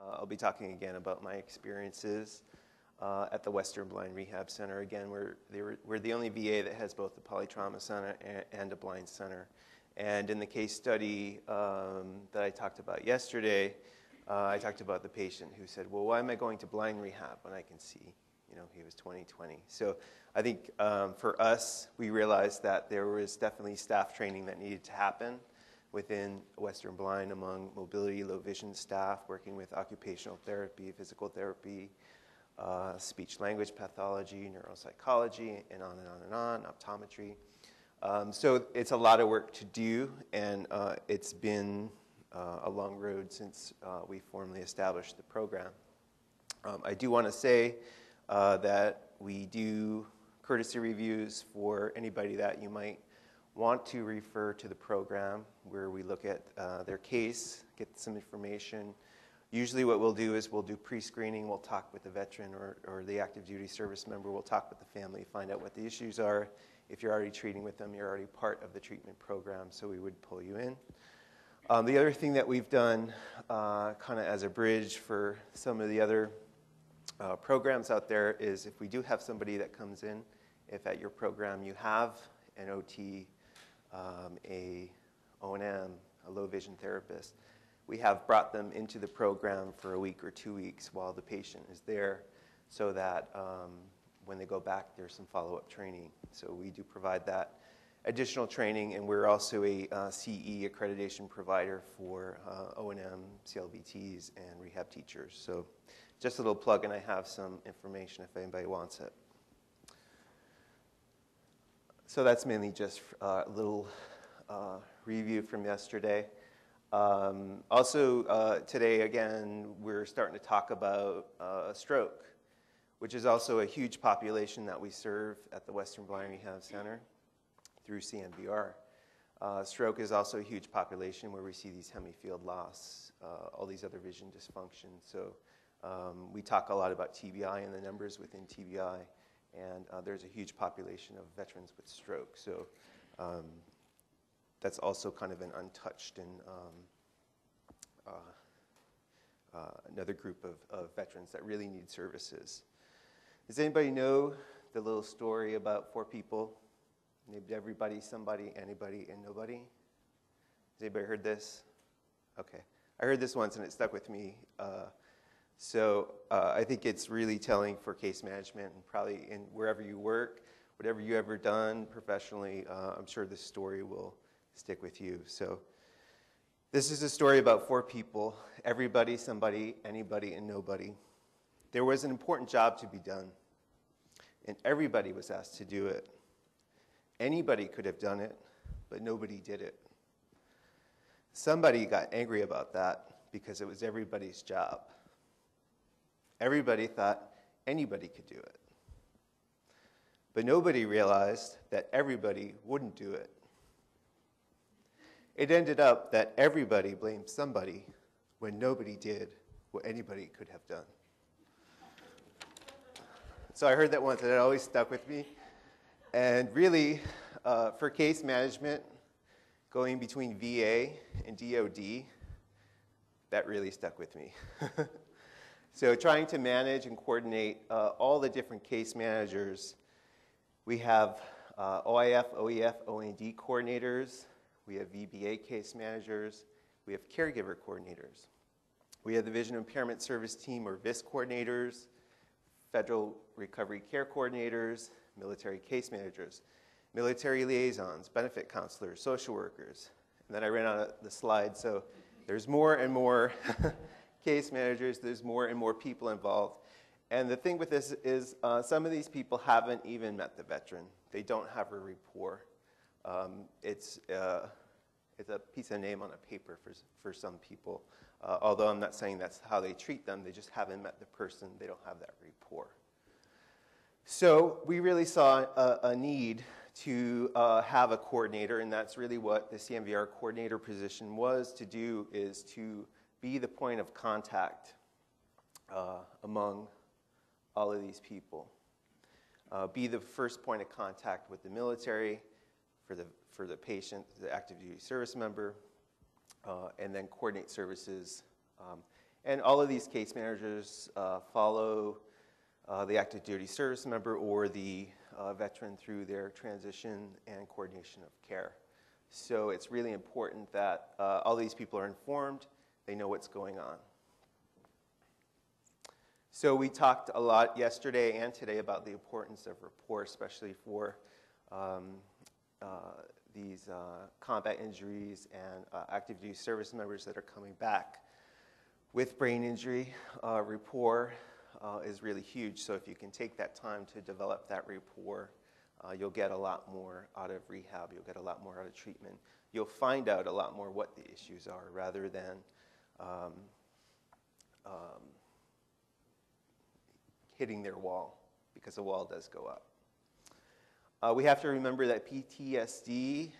I'll be talking again about my experiences at the Western Blind Rehab Center. Again, we're the only VA that has both the Polytrauma Center and a Blind Center. And in the case study that I talked about yesterday, I talked about the patient who said, well, why am I going to blind rehab when I can see? You know, he was 20/20. So I think for us, we realized that there was definitely staff training that needed to happen within Western Blind among mobility, low vision staff, working with occupational therapy, physical therapy, speech language pathology, neuropsychology, and on and on and on, optometry. So it's a lot of work to do, and it's been a long road since we formally established the program. I do want to say that we do courtesy reviews for anybody that you might want to refer to the program, where we look at their case, get some information. Usually what we'll do is we'll do pre-screening, we'll talk with the veteran or the active duty service member, we'll talk with the family, find out what the issues are. If you're already treating with them, you're already part of the treatment program, so we would pull you in. The other thing that we've done kind of as a bridge for some of the other programs out there is if we do have somebody that comes in, if at your program you have an OT, a O&M, a low vision therapist, we have brought them into the program for a week or 2 weeks while the patient is there so that when they go back, there's some follow-up training. So we do provide that additional training, and we're also a CE accreditation provider for O&M, CLVTs, and rehab teachers. So just a little plug, and I have some information if anybody wants it. So that's mainly just a little review from yesterday. Also, today, again, we're starting to talk about stroke, which is also a huge population that we serve at the Western Blind Rehab Center through CMVR. Stroke is also a huge population where we see these hemifield loss, all these other vision dysfunctions. So we talk a lot about TBI and the numbers within TBI, and there's a huge population of veterans with stroke. So that's also kind of an untouched and another group of veterans that really need services. Does anybody know the little story about 4 people? Named everybody, somebody, anybody, and nobody? Has anybody heard this? Okay. I heard this once and it stuck with me. So I think it's really telling for case management and probably in wherever you work, whatever you ever done professionally, I'm sure this story will stick with you. So this is a story about 4 people, everybody, somebody, anybody, and nobody. There was an important job to be done, and everybody was asked to do it. Anybody could have done it, but nobody did it. Somebody got angry about that because it was everybody's job. Everybody thought anybody could do it. But nobody realized that everybody wouldn't do it. It ended up that everybody blamed somebody when nobody did what anybody could have done. So I heard that once and it always stuck with me. And really, for case management, going between VA and DOD, that really stuck with me. So trying to manage and coordinate all the different case managers. We have OIF, OEF, OND coordinators. We have VBA case managers. We have caregiver coordinators. We have the Vision Impairment Service Team, or VIS coordinators, Federal Recovery Care coordinators, military case managers, military liaisons, benefit counselors, social workers. And then I ran out of the slide, so there's more and more case managers, there's more and more people involved. And the thing with this is some of these people haven't even met the veteran. They don't have a rapport. It's a piece of name on a paper for some people. Although I'm not saying that's how they treat them, they just haven't met the person, they don't have that rapport. So we really saw a need to have a coordinator, and that's really what the CMVR coordinator position was to do, is to be the point of contact among all of these people. Be the first point of contact with the military, for the patient, the active duty service member, and then coordinate services And all of these case managers follow the active duty service member or the veteran through their transition and coordination of care. So it's really important that all these people are informed, they know what's going on. So we talked a lot yesterday and today about the importance of rapport, especially for these combat injuries and active duty service members that are coming back with brain injury. Rapport is really huge, so if you can take that time to develop that rapport, you'll get a lot more out of rehab, you'll get a lot more out of treatment. You'll find out a lot more what the issues are rather than hitting their wall, because the wall does go up. We have to remember that PTSD,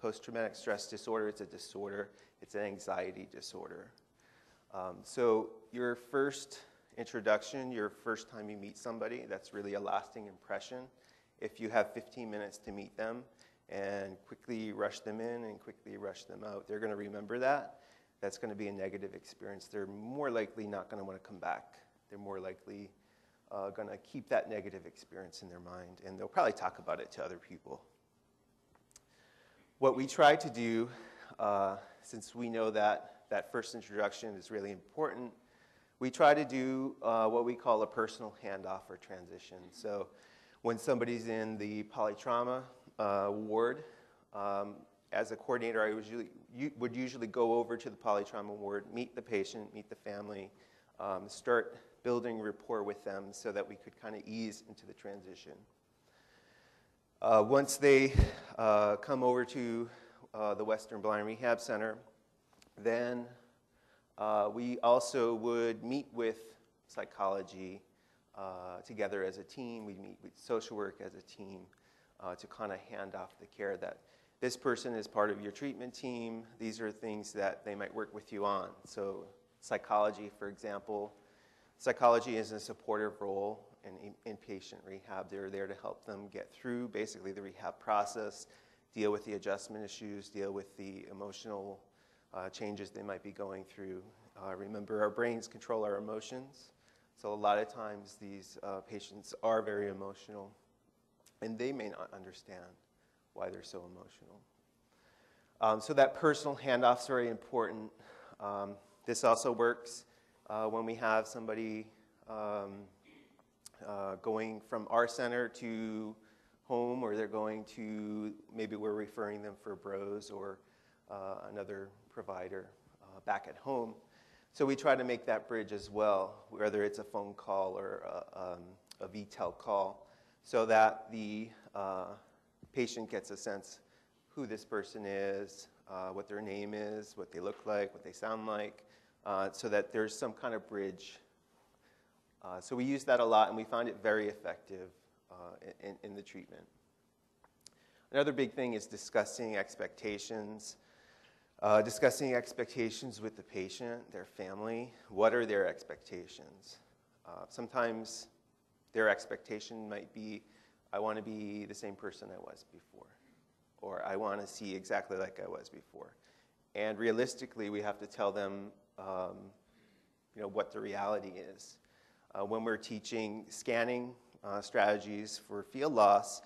post-traumatic stress disorder, it's a disorder, it's an anxiety disorder. So your first introduction, your first time you meet somebody, that's really a lasting impression. If you have 15 minutes to meet them and quickly rush them in and quickly rush them out, they're going to remember that. That's going to be a negative experience. They're more likely not going to want to come back. They're more likely going to keep that negative experience in their mind, and they'll probably talk about it to other people. What we try to do, since we know that that first introduction is really important, we try to do what we call a personal handoff or transition. So when somebody's in the polytrauma ward, as a coordinator, I would usually go over to the polytrauma ward, meet the patient, meet the family, start building rapport with them so that we could kind of ease into the transition. Once they come over to the Western Blind Rehab Center, then we also would meet with psychology together as a team. We'd meet with social work as a team to kind of hand off the care that this person is part of your treatment team. These are things that they might work with you on. So psychology, for example, psychology is a supportive role in inpatient rehab. They're there to help them get through basically the rehab process, deal with the adjustment issues, deal with the emotional changes they might be going through. Remember, our brains control our emotions. So a lot of times these patients are very emotional, and they may not understand why they're so emotional. So that personal handoff is very important. This also works when we have somebody going from our center to home, or they're going to, maybe we're referring them for BROS or another provider back at home. So we try to make that bridge as well, whether it's a phone call or a VTEL call, so that the patient gets a sense who this person is, what their name is, what they look like, what they sound like, so that there's some kind of bridge. So we use that a lot, and we find it very effective in the treatment. Another big thing is discussing expectations. Discussing expectations with the patient, their family. What are their expectations? Sometimes their expectation might be, I want to be the same person I was before, or I want to see exactly like I was before. And realistically, we have to tell them what the reality is. When we're teaching scanning strategies for field loss,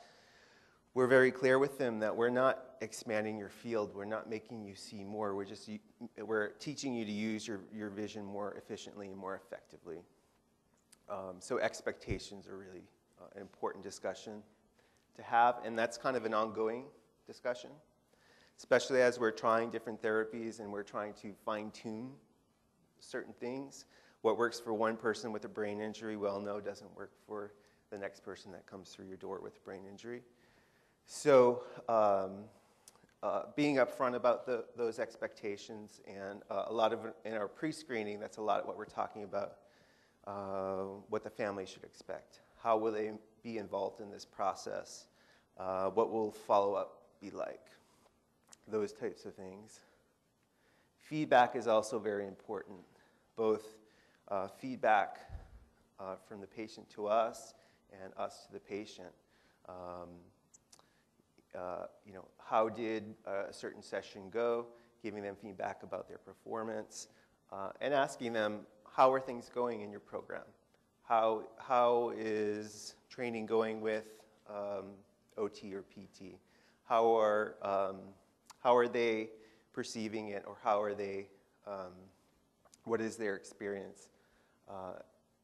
we're very clear with them that we're not expanding your field. We're not making you see more. We're teaching you to use your vision more efficiently and more effectively. So expectations are really an important discussion to have, and that's kind of an ongoing discussion, especially as we're trying different therapies and we're trying to fine-tune certain things. What works for one person with a brain injury, well, no, doesn't work for the next person that comes through your door with a brain injury. So being upfront about those expectations, and a lot of in our pre-screening, that's a lot of what we're talking about, what the family should expect. How will they be involved in this process? What will follow-up be like? Those types of things. Feedback is also very important, both feedback from the patient to us and us to the patient. How did a certain session go? Giving them feedback about their performance. and asking them, how are things going in your program? How is training going with OT or PT? How are they perceiving it, or how are they, what is their experience?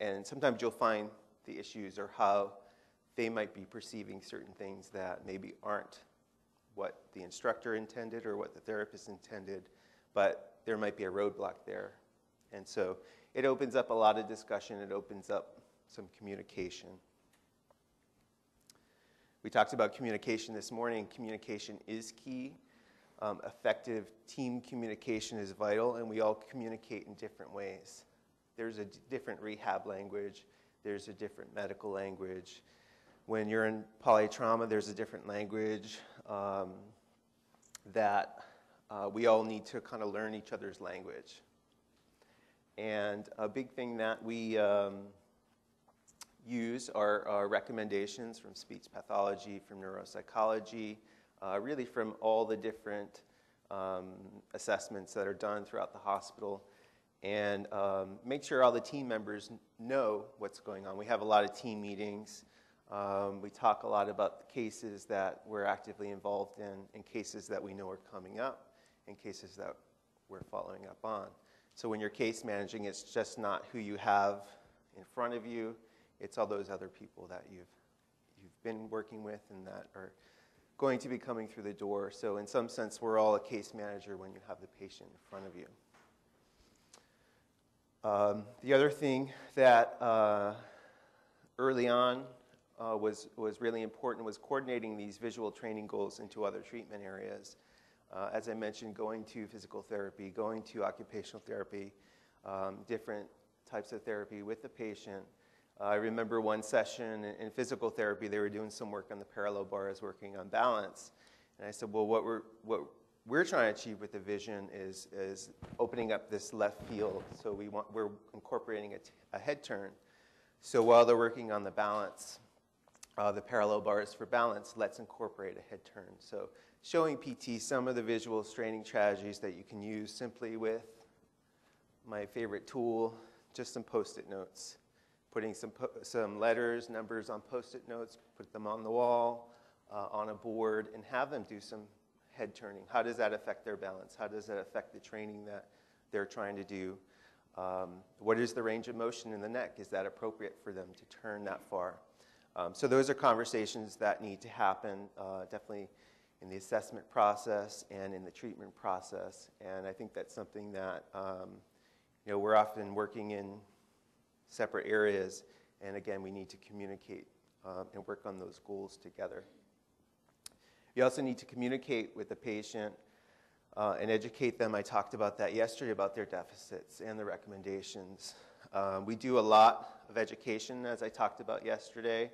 And sometimes you'll find the issues or how they might be perceiving certain things that maybe aren't what the instructor intended or what the therapist intended, but there might be a roadblock there. And so it opens up a lot of discussion. It opens up some communication. We talked about communication this morning. Communication is key. Effective team communication is vital, and we all communicate in different ways. There's a different rehab language. There's a different medical language. When you're in polytrauma, there's a different language that we all need to kind of learn each other's language. And a big thing that we use are recommendations from speech pathology, from neuropsychology, really from all the different assessments that are done throughout the hospital, and make sure all the team members know what's going on. We have a lot of team meetings. We talk a lot about the cases that we're actively involved in, and cases that we know are coming up, and cases that we're following up on. So when you're case managing, it's just not who you have in front of you, it's all those other people that you've been working with and that are going to be coming through the door. So in some sense, we're all a case manager when you have the patient in front of you. The other thing that early on was really important was coordinating these visual training goals into other treatment areas. As I mentioned, going to physical therapy, going to occupational therapy, different types of therapy with the patient. I remember one session in physical therapy, they were doing some work on the parallel bars, working on balance. And I said, well, what we're trying to achieve with the vision is opening up this left field. So we're incorporating a head turn. So while they're working on the balance, the parallel bars for balance, let's incorporate a head turn. So showing PT some of the visual training strategies that you can use simply with my favorite tool, just some Post-it notes. Putting some letters, numbers on Post-it notes, put them on the wall, on a board, and have them do some head turning. How does that affect their balance? How does that affect the training that they're trying to do? What is the range of motion in the neck? Is that appropriate for them to turn that far? So those are conversations that need to happen, definitely in the assessment process and in the treatment process. And I think that's something that we're often working in separate areas, and again, we need to communicate and work on those goals together. You also need to communicate with the patient and educate them. I talked about that yesterday, about their deficits and the recommendations. We do a lot of education, as I talked about yesterday.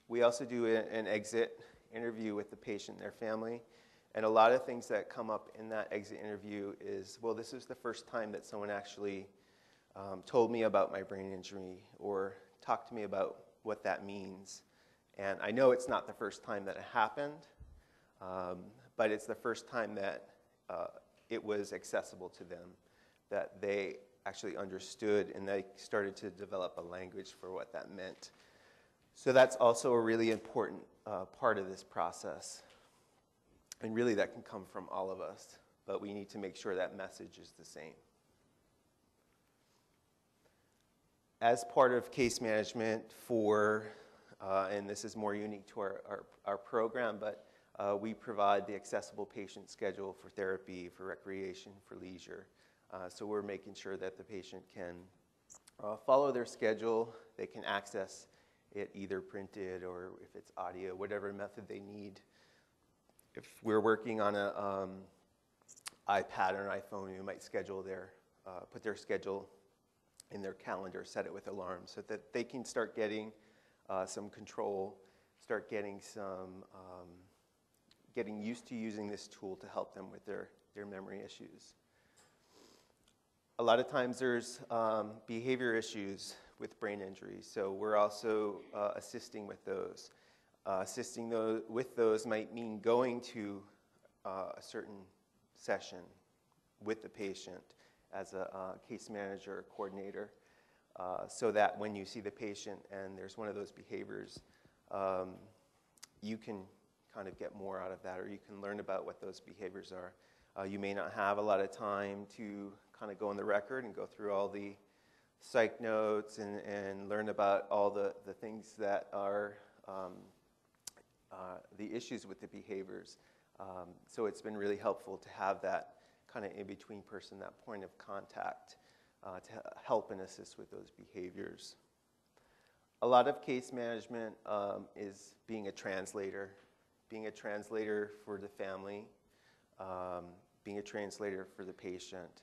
We also do an exit interview with the patient and their family, and a lot of things that come up in that exit interview is, well, this is the first time that someone actually told me about my brain injury or talked to me about what that means. And I know it's not the first time that it happened, but it's the first time that it was accessible to them, that they actually understood and they started to develop a language for what that meant. So that's also a really important part of this process. And really that can come from all of us, but we need to make sure that message is the same. As part of case management for, and this is more unique to our program, but we provide the accessible patient schedule for therapy, for recreation, for leisure. So we're making sure that the patient can follow their schedule, they can access it either printed or if it's audio, whatever method they need. If we're working on an iPad or an iPhone, you might schedule put their schedule in their calendar, set it with alarms so that they can start getting some control, start getting getting used to using this tool to help them with their memory issues. A lot of times there's behavior issues with brain injuries, so we're also assisting with those. Assisting with those might mean going to a certain session with the patient as a case manager or coordinator, so that when you see the patient and there's one of those behaviors, you can kind of get more out of that, or you can learn about what those behaviors are. You may not have a lot of time to kind of go on the record and go through all the psych notes and learn about all the things that are the issues with the behaviors. So it's been really helpful to have that kind of in-between person, that point of contact, to help and assist with those behaviors. A lot of case management is being a translator for the family, being a translator for the patient,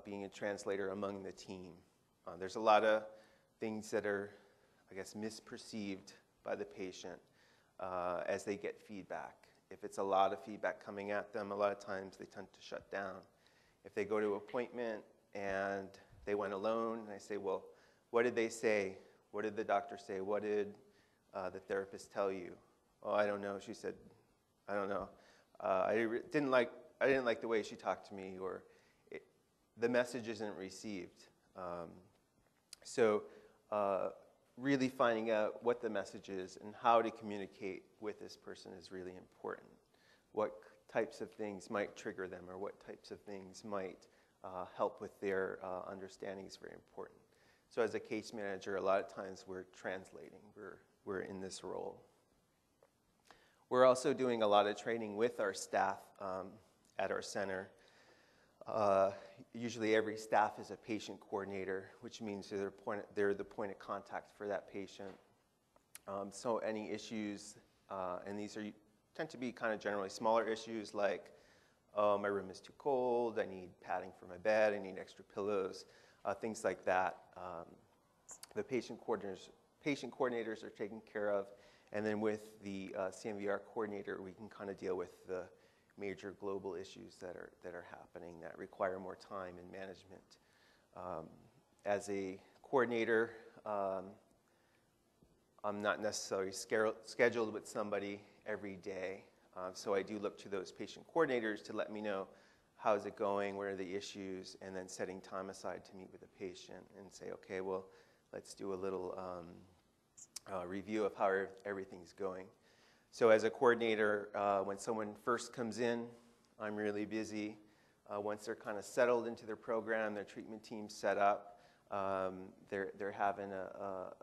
being a translator among the team. There's a lot of things that are, I guess, misperceived by the patient as they get feedback. If it's a lot of feedback coming at them, a lot of times they tend to shut down. If they go to an appointment and they went alone, and I say, well, what did they say? What did the doctor say? What did the therapist tell you? Oh, I don't know. She said, I don't know. I didn't like the way she talked to me, or the message isn't received. So really finding out what the message is and how to communicate with this person is really important. What types of things might trigger them, or what types of things might help with their understanding is very important. So as a case manager, a lot of times we're translating. We're in this role. We're also doing a lot of training with our staff at our center. Usually every staff is a patient coordinator, which means they're the point of contact for that patient. So any issues, and these tend to be kind of generally smaller issues like, oh, my room is too cold, I need padding for my bed, I need extra pillows, things like that. The patient coordinators are taken care of, and then with the CMVR coordinator, we can kind of deal with the major global issues that are happening that require more time and management. As a coordinator, I'm not necessarily scheduled with somebody every day, so I do look to those patient coordinators to let me know how's it going, what are the issues, and then setting time aside to meet with the patient and say, okay, well, let's do a little review of how everything's going. So as a coordinator, when someone first comes in, I'm really busy. Once they're kind of settled into their program, their treatment team's set up, they're having a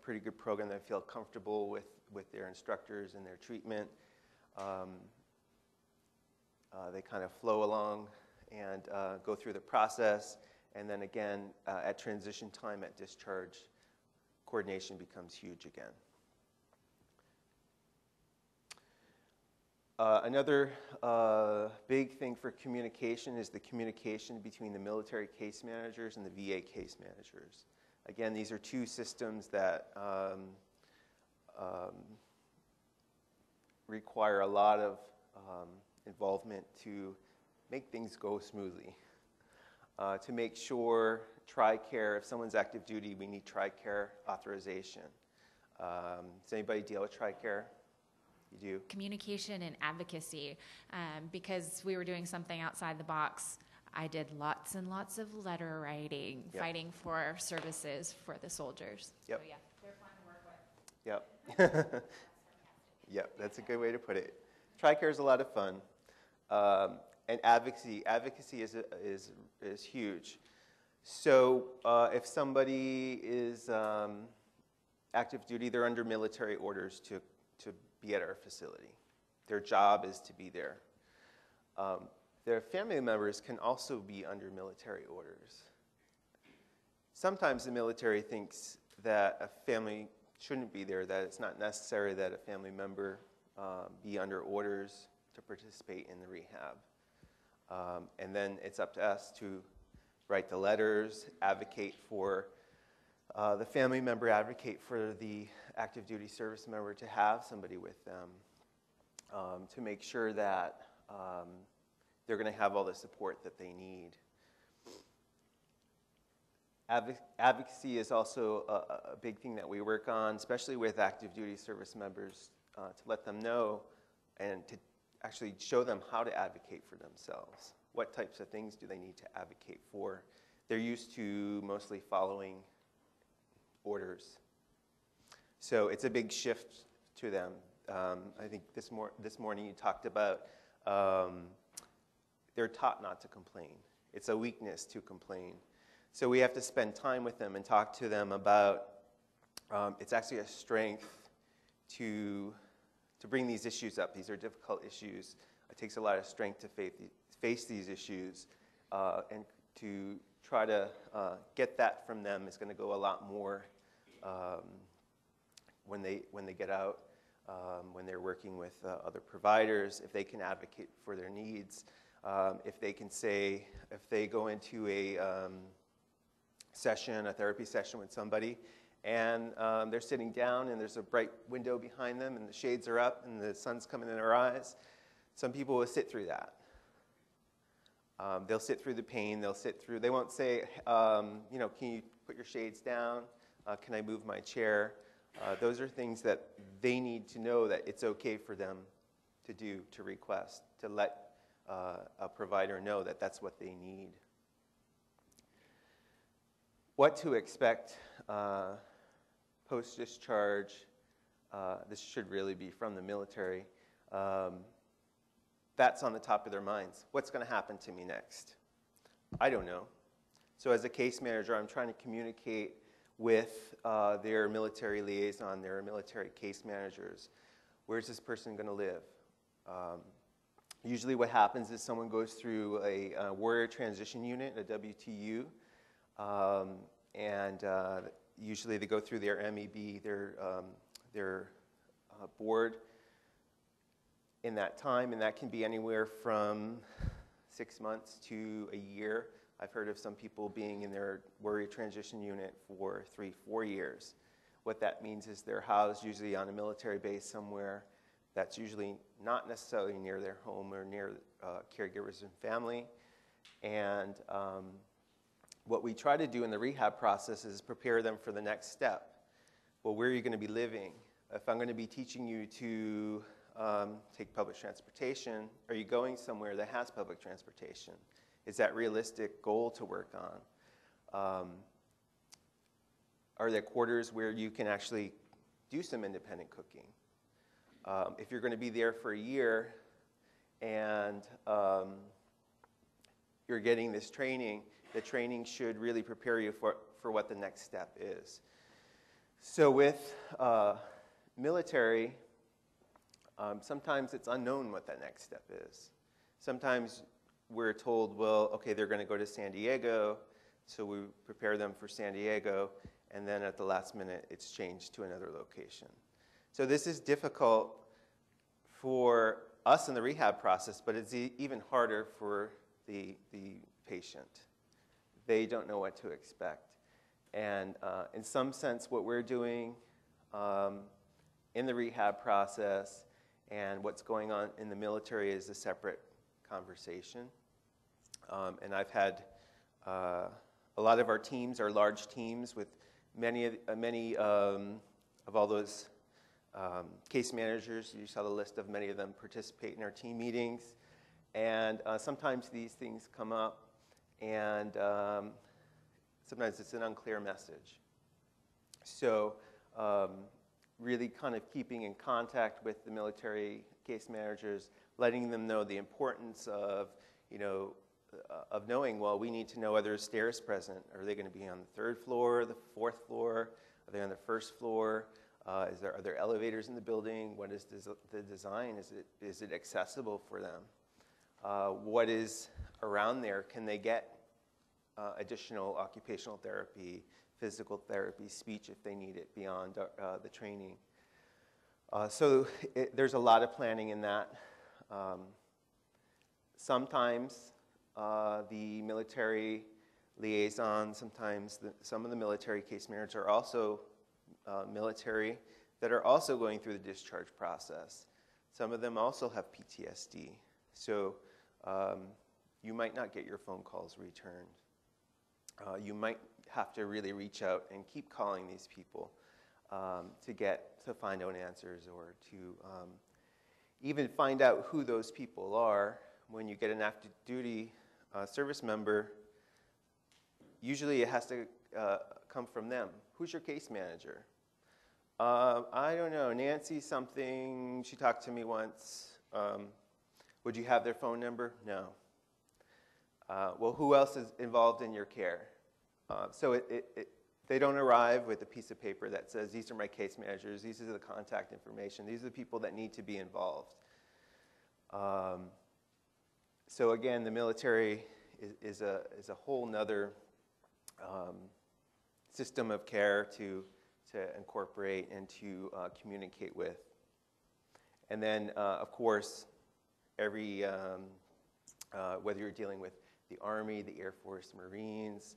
pretty good program. They feel comfortable with their instructors and their treatment. They kind of flow along and go through the process. And then again, at transition time, at discharge, coordination becomes huge again. Another big thing for communication is the communication between the military case managers and the VA case managers. Again, these are two systems that require a lot of involvement to make things go smoothly. To make sure TRICARE, if someone's active duty, we need TRICARE authorization. Does anybody deal with TRICARE? You do? Communication and advocacy. Because we were doing something outside the box, I did lots and lots of letter writing, fighting for services for the soldiers. Yep. So yeah, they're fun to work with. Yep. Yep, that's a good way to put it. TRICARE is a lot of fun. And advocacy is huge. So if somebody is active duty, they're under military orders to be at our facility. Their job is to be there. Their family members can also be under military orders. Sometimes the military thinks that a family shouldn't be there, that it's not necessary that a family member be under orders to participate in the rehab. And then it's up to us to write the letters, advocate for the family member, advocate for the active duty service member to have somebody with them to make sure that they're going to have all the support that they need. Advocacy is also a big thing that we work on, especially with active duty service members, to let them know and to actually show them how to advocate for themselves. what types of things do they need to advocate for. They're used to mostly following orders. So it's a big shift to them. I think this morning you talked about they're taught not to complain. It's a weakness to complain. So we have to spend time with them and talk to them about it's actually a strength to bring these issues up. These are difficult issues. It takes a lot of strength to face these issues, and to try to get that from them is going to go a lot more when they get out, when they're working with other providers, if they can advocate for their needs, if they can say, if they go into a therapy session with somebody, and they're sitting down and there's a bright window behind them and the shades are up and the sun's coming in their eyes, some people will sit through that. They'll sit through the pain, they won't say, can you put your shades down? Can I move my chair? Those are things that they need to know that it's okay for them to do, to request, to let a provider know that that's what they need. What to expect post-discharge, this should really be from the military. That's on the top of their minds. What's going to happen to me next? I don't know. So as a case manager, I'm trying to communicate with their military liaison, their military case managers. Where's this person going to live? Usually what happens is someone goes through a warrior transition unit, a WTU, and usually they go through their MEB, their board in that time, and that can be anywhere from 6 months to a year. I've heard of some people being in their warrior transition unit for 3-4 years. What that means is they're housed usually on a military base somewhere that's usually not necessarily near their home or near caregivers and family. And what we try to do in the rehab process is prepare them for the next step. Well, where are you going to be living? If I'm going to be teaching you to take public transportation, are you going somewhere that has public transportation? Is that a realistic goal to work on? Are there quarters where you can actually do some independent cooking? If you're going to be there for a year and you're getting this training, the training should really prepare you for what the next step is. So with military, sometimes it's unknown what that next step is. Sometimes we're told, well, okay, they're going to go to San Diego, so we prepare them for San Diego, and then at the last minute, it's changed to another location. So this is difficult for us in the rehab process, but it's even harder for the patient. They don't know what to expect. And in some sense, what we're doing in the rehab process and what's going on in the military is a separate conversation. And I've had a lot of our teams are large teams with many of all those case managers. You saw the list of many of them participate in our team meetings. And sometimes these things come up, and sometimes it's an unclear message. So really kind of keeping in contact with the military case managers, letting them know the importance of, of knowing, well, we need to know whether there's stairs present. Are they going to be on the 3rd floor, the 4th floor? Are they on the 1st floor? Are there elevators in the building? What is the design? Is it accessible for them? What is around there? Can they get additional occupational therapy, physical therapy, speech if they need it beyond the training? So there's a lot of planning in that. Sometimes the military liaison, sometimes some of the military case managers are also military that are also going through the discharge process. Some of them also have PTSD. So you might not get your phone calls returned. You might have to really reach out and keep calling these people to find out answers, or to even find out who those people are. When you get an active duty service member, usually it has to come from them. Who's your case manager? I don't know, Nancy something, she talked to me once. Would you have their phone number? No. Well, who else is involved in your care? So they don't arrive with a piece of paper that says, these are my case managers, these are the contact information, these are the people that need to be involved. So again, the military is a whole nother system of care to incorporate and to communicate with. And then, of course, whether you're dealing with the Army, the Air Force, Marines,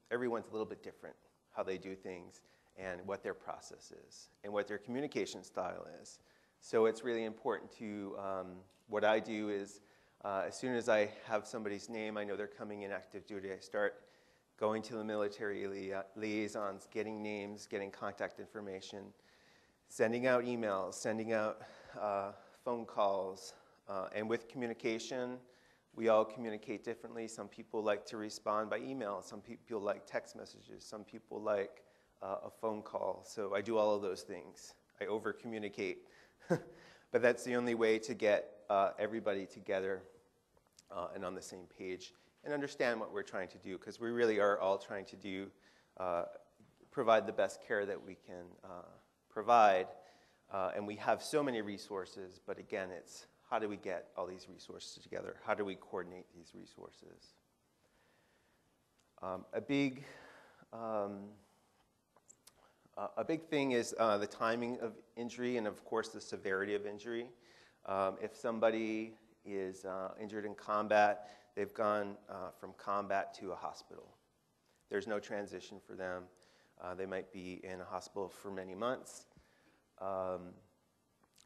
everyone's a little bit different how they do things and what their process is and what their communication style is. So it's really important to, what I do is, as soon as I have somebody's name, I know they're coming in active duty, I start going to the military liaisons, getting names, getting contact information, sending out emails, sending out phone calls, and with communication, we all communicate differently. Some people like to respond by email, some people like text messages, some people like a phone call. So I do all of those things. I over-communicate. But that's the only way to get everybody together and on the same page and understand what we're trying to do, because we really are all trying to do, provide the best care that we can provide. And we have so many resources, but again, it's how do we get all these resources together? How do we coordinate these resources? A big thing is the timing of injury and, of course, the severity of injury. If somebody is injured in combat, they've gone from combat to a hospital. There's no transition for them. They might be in a hospital for many months.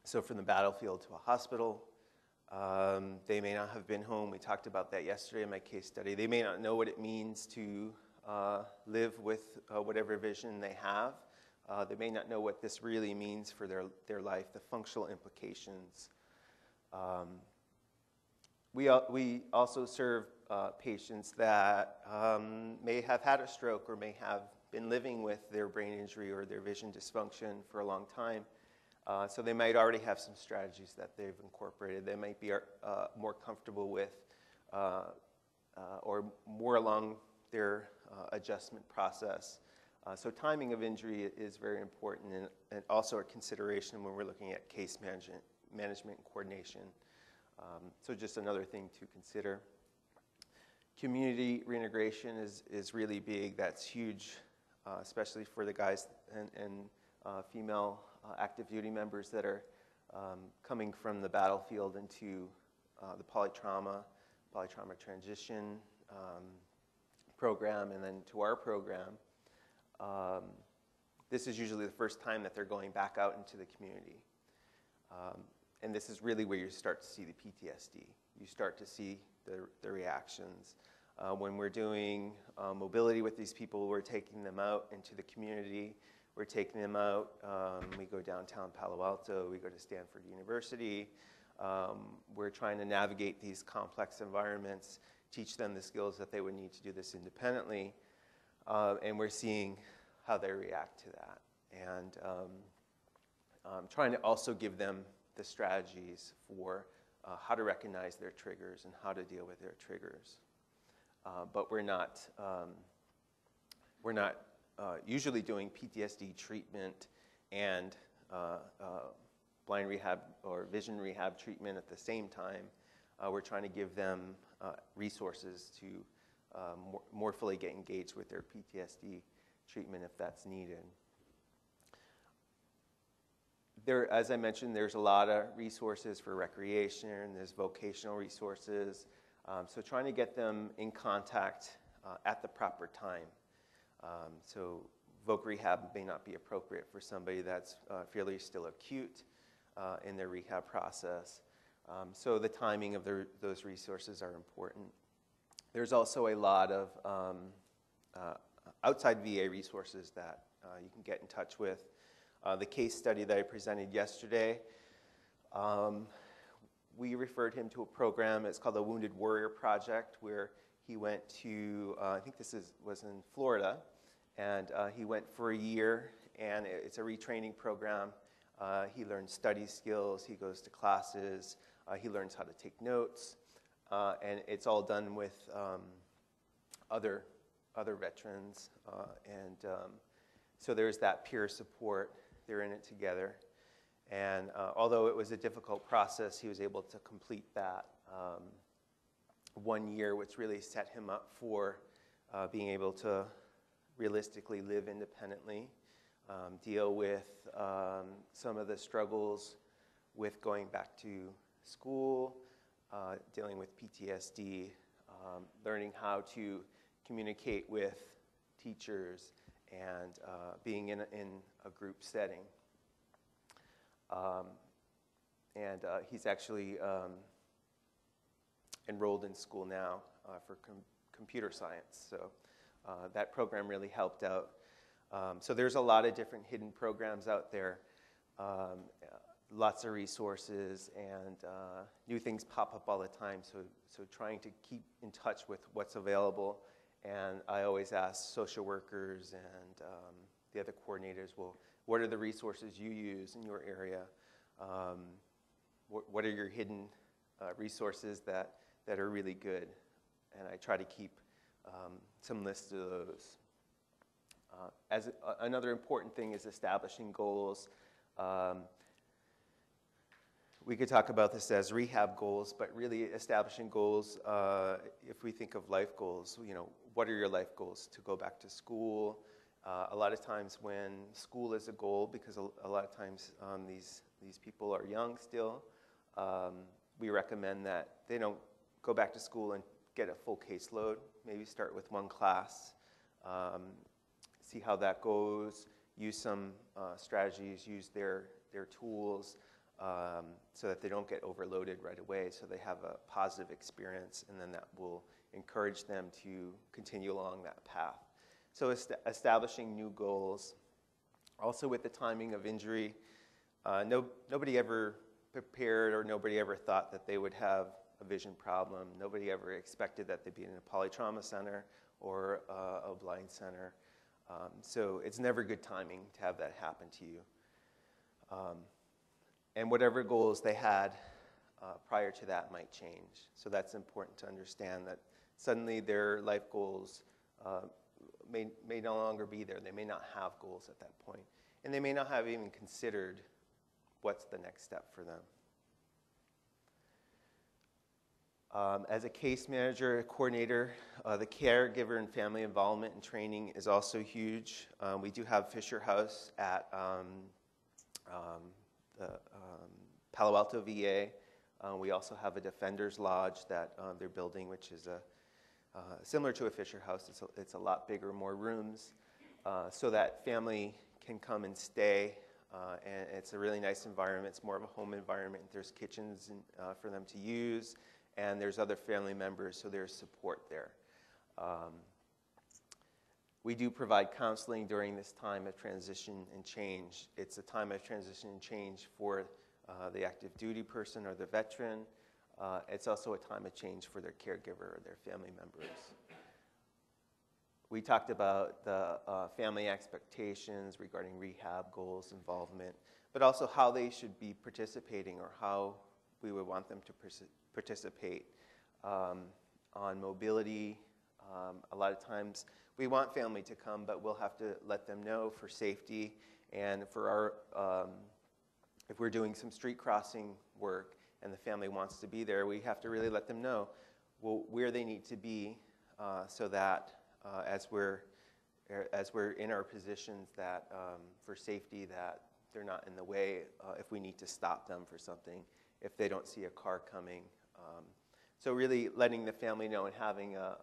So from the battlefield to a hospital, they may not have been home. We talked about that yesterday in my case study. They may not know what it means to live with whatever vision they have. They may not know what this really means for their life, the functional implications. We also serve patients that may have had a stroke or may have been living with their brain injury or their vision dysfunction for a long time. So they might already have some strategies that they've incorporated. They might be more comfortable with or more along their adjustment process. So timing of injury is very important and also a consideration when we're looking at case management and coordination. So just another thing to consider. Community reintegration is really big. That's huge, especially for the guys and female active duty members that are coming from the battlefield into the polytrauma transition program and then to our program. This is usually the first time that they're going back out into the community. And this is really where you start to see the PTSD. You start to see the reactions. When we're doing mobility with these people, we're taking them out into the community. We're taking them out. We go downtown Palo Alto. We go to Stanford University. We're trying to navigate these complex environments, teach them the skills that they would need to do this independently. And we're seeing how they react to that. And trying to also give them the strategies for how to recognize their triggers and how to deal with their triggers. But we're not usually doing PTSD treatment and blind rehab or vision rehab treatment at the same time. We're trying to give them resources to more fully get engaged with their PTSD treatment if that's needed. As I mentioned, there's a lot of resources for recreation, there's vocational resources. So trying to get them in contact at the proper time. So voc rehab may not be appropriate for somebody that's fairly still acute in their rehab process. So the timing of those resources are important. There's also a lot of outside VA resources that you can get in touch with. The case study that I presented yesterday, we referred him to a program. It's called the Wounded Warrior Project, where he went to, I think was in Florida, and he went for a year, and it's a retraining program. He learns study skills, he goes to classes, he learns how to take notes, and it's all done with other veterans, so there's that peer support. They're in it together. And although it was a difficult process, he was able to complete that 1 year, which really set him up for being able to realistically live independently, deal with some of the struggles with going back to school, dealing with PTSD, learning how to communicate with teachers, and being in a group setting. He's actually enrolled in school now for computer science. So that program really helped out. So there's a lot of different hidden programs out there, lots of resources, and new things pop up all the time. So trying to keep in touch with what's available. And I always ask social workers and the other coordinators, well, what are the resources you use in your area? What are your hidden resources that are really good? And I try to keep some lists of those. Another important thing is establishing goals. We could talk about this as rehab goals, but really establishing goals, if we think of life goals, what are your life goals? To go back to school. A lot of times when school is a goal, because a lot of times these people are young still, we recommend that they don't go back to school and get a full caseload. Maybe start with one class, see how that goes, use some strategies, use their tools, so that they don't get overloaded right away, so they have a positive experience, and then that will encourage them to continue along that path. So establishing new goals. Also with the timing of injury, nobody ever prepared, or nobody ever thought that they would have a vision problem. Nobody ever expected that they'd be in a polytrauma center or a blind center. So it's never good timing to have that happen to you. And whatever goals they had prior to that might change. So that's important to understand, that suddenly their life goals may no longer be there. They may not have goals at that point. And they may not have even considered what's the next step for them. As a case manager, a coordinator, the caregiver and family involvement and training is also huge. We do have Fisher House at the Palo Alto VA. We also have a Defender's Lodge that they're building, which is similar to a Fisher House. It's a lot bigger, more rooms, so that family can come and stay. And it's a really nice environment. It's more of a home environment. There's kitchens for them to use, and there's other family members, so there's support there. We do provide counseling during this time of transition and change. It's a time of transition and change for the active duty person or the veteran. It's also a time of change for their caregiver or their family members. We talked about the family expectations regarding rehab goals, involvement, but also how they should be participating, or how we would want them to participate on mobility. A lot of times we want family to come, but we'll have to let them know for safety, and for our, if we're doing some street crossing work and the family wants to be there, we have to really let them know where they need to be, so that as we're in our positions, that for safety, that they're not in the way if we need to stop them for something, if they don't see a car coming. So really letting the family know and having a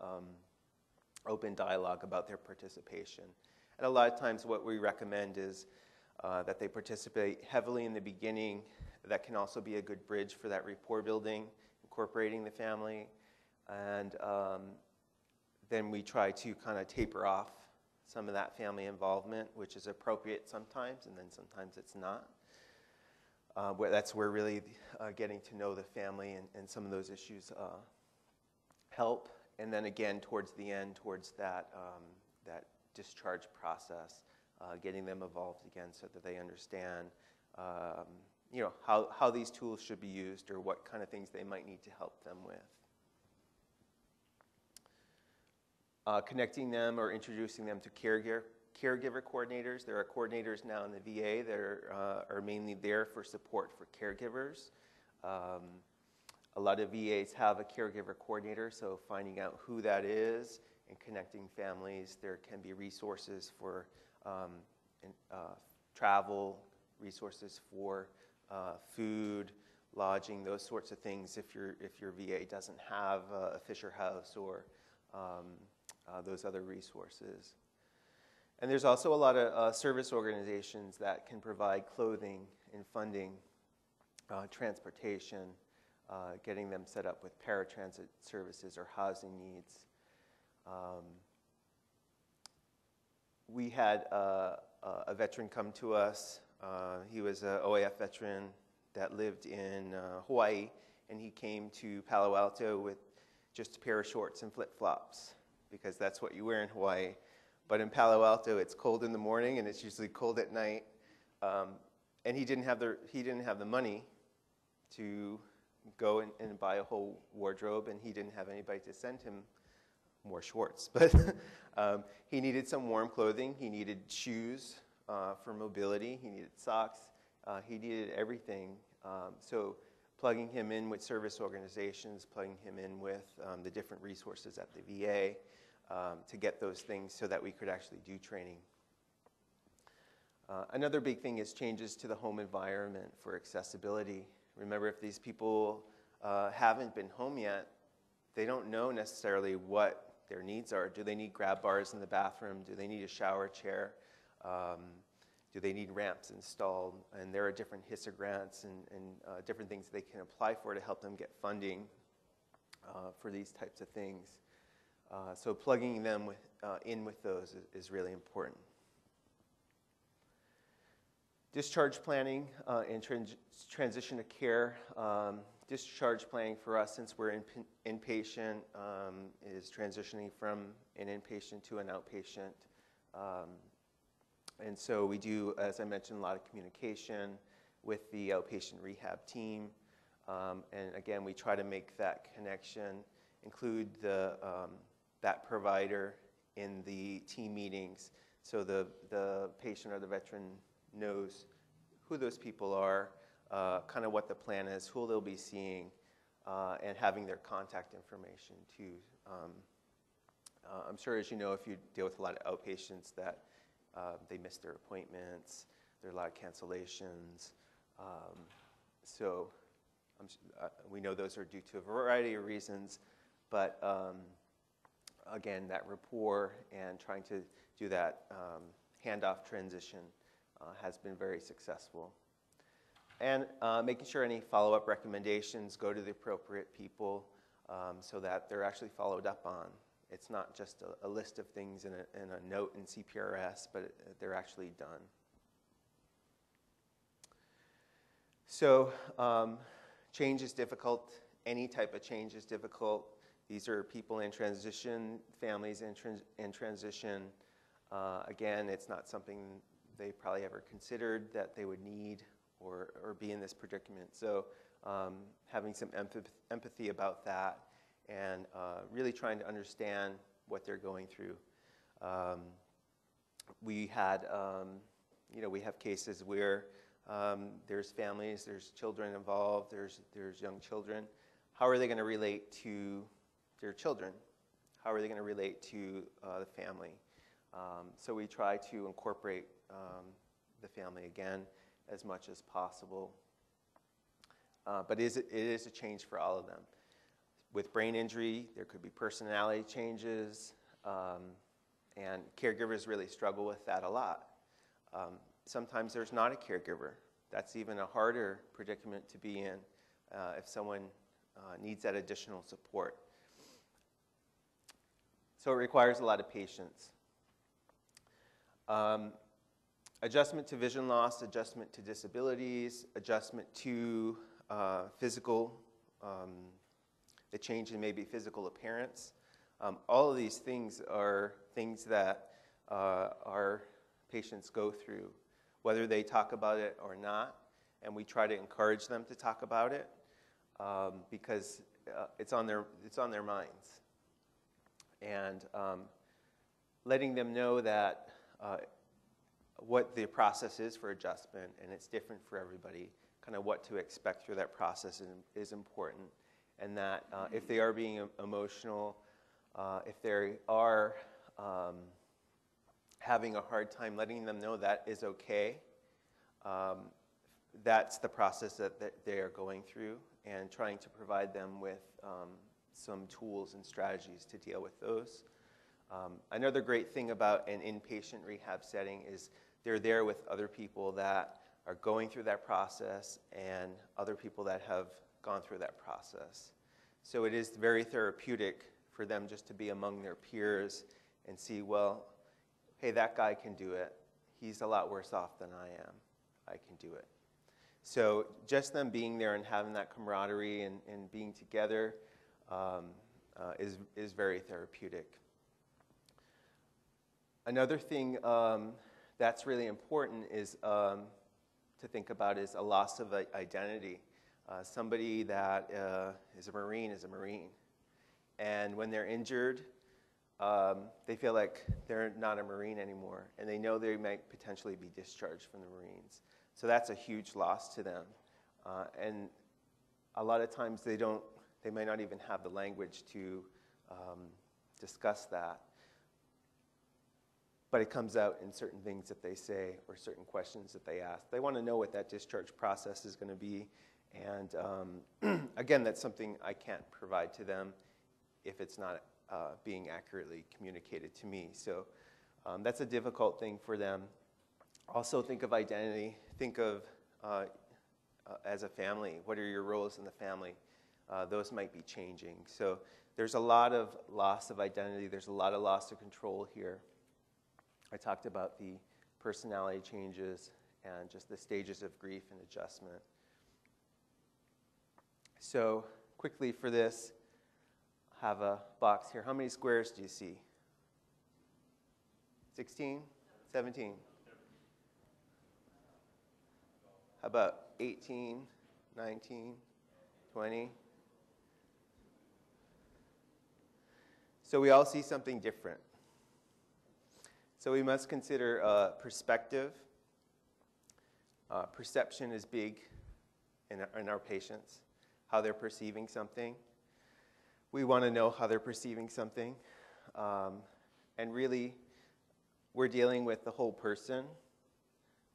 open dialogue about their participation. And a lot of times what we recommend is that they participate heavily in the beginning. That can also be a good bridge for that rapport building, incorporating the family. And then we try to kind of taper off some of that family involvement, which is appropriate sometimes, and then sometimes it's not. That's where really getting to know the family and some of those issues help. And then again, towards the end, towards that discharge process, getting them involved again so that they understand how these tools should be used or what kind of things they might need to help them with. Connecting them or introducing them to caregiver coordinators. There are coordinators now in the VA that are mainly there for support for caregivers. A lot of VAs have a caregiver coordinator, so finding out who that is and connecting families. There can be resources for travel, resources for food, lodging, those sorts of things if your VA doesn't have a Fisher House or those other resources. And there's also a lot of service organizations that can provide clothing and funding, transportation, getting them set up with paratransit services or housing needs. We had a veteran come to us. He was an OAF veteran that lived in Hawaii, and he came to Palo Alto with just a pair of shorts and flip-flops, because that's what you wear in Hawaii. But in Palo Alto, it's cold in the morning, and it's usually cold at night. And he didn't have the money to go and buy a whole wardrobe, and he didn't have anybody to send him more shorts. But he needed some warm clothing. He needed shoes for mobility. He needed socks. He needed everything. So plugging him in with service organizations, plugging him in with the different resources at the VA to get those things so that we could actually do training. Another big thing is changes to the home environment for accessibility. Remember, if these people haven't been home yet, they don't know necessarily what their needs are. Do they need grab bars in the bathroom? Do they need a shower chair? Do they need ramps installed? And there are different HISA grants and different things they can apply for to help them get funding for these types of things. So plugging them in with those is really important. Discharge planning and transition to care. Discharge planning for us, since we're inpatient, is transitioning from an inpatient to an outpatient. And so we do, as I mentioned, a lot of communication with the outpatient rehab team. And again, we try to make that connection, include that provider in the team meetings so the patient or the veteran knows who those people are, kind of what the plan is, who they'll be seeing, and having their contact information too. I'm sure, as you know, if you deal with a lot of outpatients, that they miss their appointments, there are a lot of cancellations. So we know those are due to a variety of reasons, but again, that rapport and trying to do that handoff transition has been very successful. And making sure any follow-up recommendations go to the appropriate people so that they're actually followed up on. It's not just a list of things in a note in CPRS, but they're actually done. So change is difficult. Any type of change is difficult. These are people in transition, families in transition. Again, it's not something they probably ever considered that they would need or be in this predicament. So having some empathy about that and really trying to understand what they're going through. We had, we have cases where there's families, there's children involved, there's young children. How are they going to relate to their children? How are they going to relate to the family? So we try to incorporate the family again as much as possible. But it is a change for all of them. With brain injury, there could be personality changes, and caregivers really struggle with that a lot. Sometimes there's not a caregiver. That's even a harder predicament to be in if someone needs that additional support. So it requires a lot of patience. adjustment to vision loss, adjustment to disabilities, adjustment to physical, the change in maybe physical appearance. All of these things are things that our patients go through, whether they talk about it or not, and we try to encourage them to talk about it because it's on their minds. And letting them know that what the process is for adjustment, and it's different for everybody, kind of what to expect through that process is important. And that if they are being emotional, if they are having a hard time, letting them know that is okay. That's the process that they are going through, and trying to provide them with some tools and strategies to deal with those. Another great thing about an inpatient rehab setting is they're there with other people that are going through that process and other people that have gone through that process. So it is very therapeutic for them just to be among their peers and see, well, hey, that guy can do it. He's a lot worse off than I am. I can do it. So just them being there and having that camaraderie and being together is very therapeutic. Another thing that's really important is to think about is a loss of identity. Somebody that is a Marine is a Marine. And when they're injured, they feel like they're not a Marine anymore, and they know they might potentially be discharged from the Marines. So that's a huge loss to them. And a lot of times they might not even have the language to discuss that. But it comes out in certain things that they say or certain questions that they ask. They want to know what that discharge process is going to be. And again, that's something I can't provide to them if it's not being accurately communicated to me. So that's a difficult thing for them. Also think of identity. Think of as a family, what are your roles in the family? Those might be changing. So there's a lot of loss of identity. There's a lot of loss of control here. I talked about the personality changes and just the stages of grief and adjustment. So quickly for this, I have a box here. How many squares do you see? 16? 17? How about 18, 19, 20? So we all see something different. So we must consider perspective. Perception is big in our patients, how they're perceiving something. We want to know how they're perceiving something. And really, we're dealing with the whole person.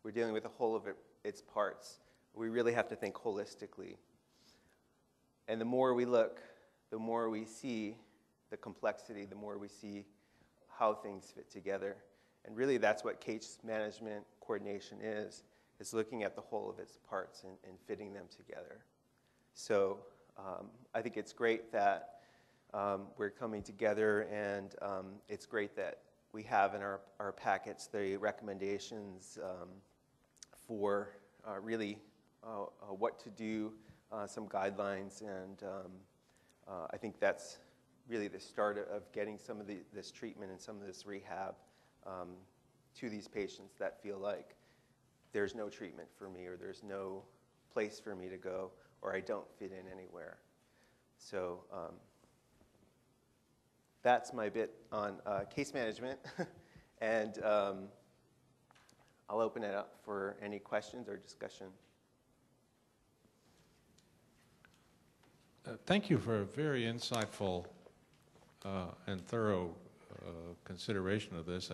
We're dealing with the whole of its parts. We really have to think holistically. And the more we look, the more we see the complexity, the more we see how things fit together. And really that's what case management coordination is looking at the whole of its parts and fitting them together. So I think it's great that we're coming together, and it's great that we have in our packets the recommendations for really what to do, some guidelines, and I think that's really the start of getting some of this treatment and some of this rehab to these patients that feel like there's no treatment for me, or there's no place for me to go, or I don't fit in anywhere. So that's my bit on case management. And I'll open it up for any questions or discussion. Thank you for a very insightful and thorough consideration of this.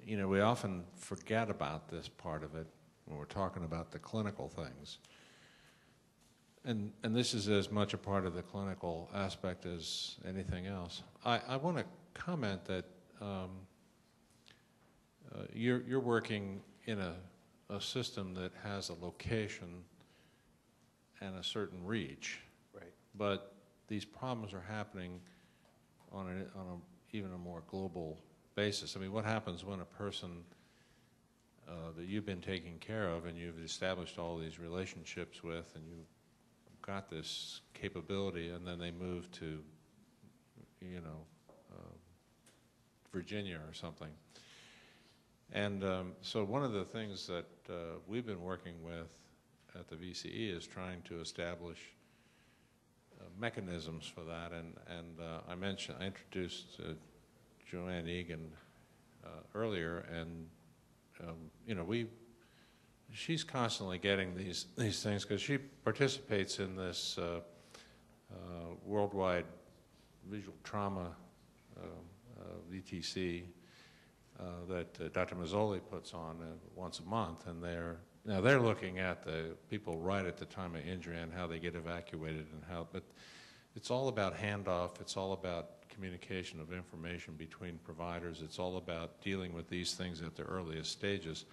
We often forget about this part of it when we're talking about the clinical things. And this is as much a part of the clinical aspect as anything else. I want to comment that you're working in a system that has a location and a certain reach. Right. But these problems are happening on even a more global basis. I mean, what happens when a person that you've been taking care of, and you've established all these relationships with, and you've got this capability, and then they move to, you know, Virginia or something. And so one of the things that we've been working with at the VCE is trying to establish mechanisms for that. And I introduced Joanne Egan earlier, and you know, she's constantly getting these things because she participates in this worldwide visual trauma VTC that Dr. Mazzoli puts on once a month, and they're looking at the people right at the time of injury and how they get evacuated and how. But it's all about handoff. It's all about communication of information between providers. It's all about dealing with these things at the earliest stages.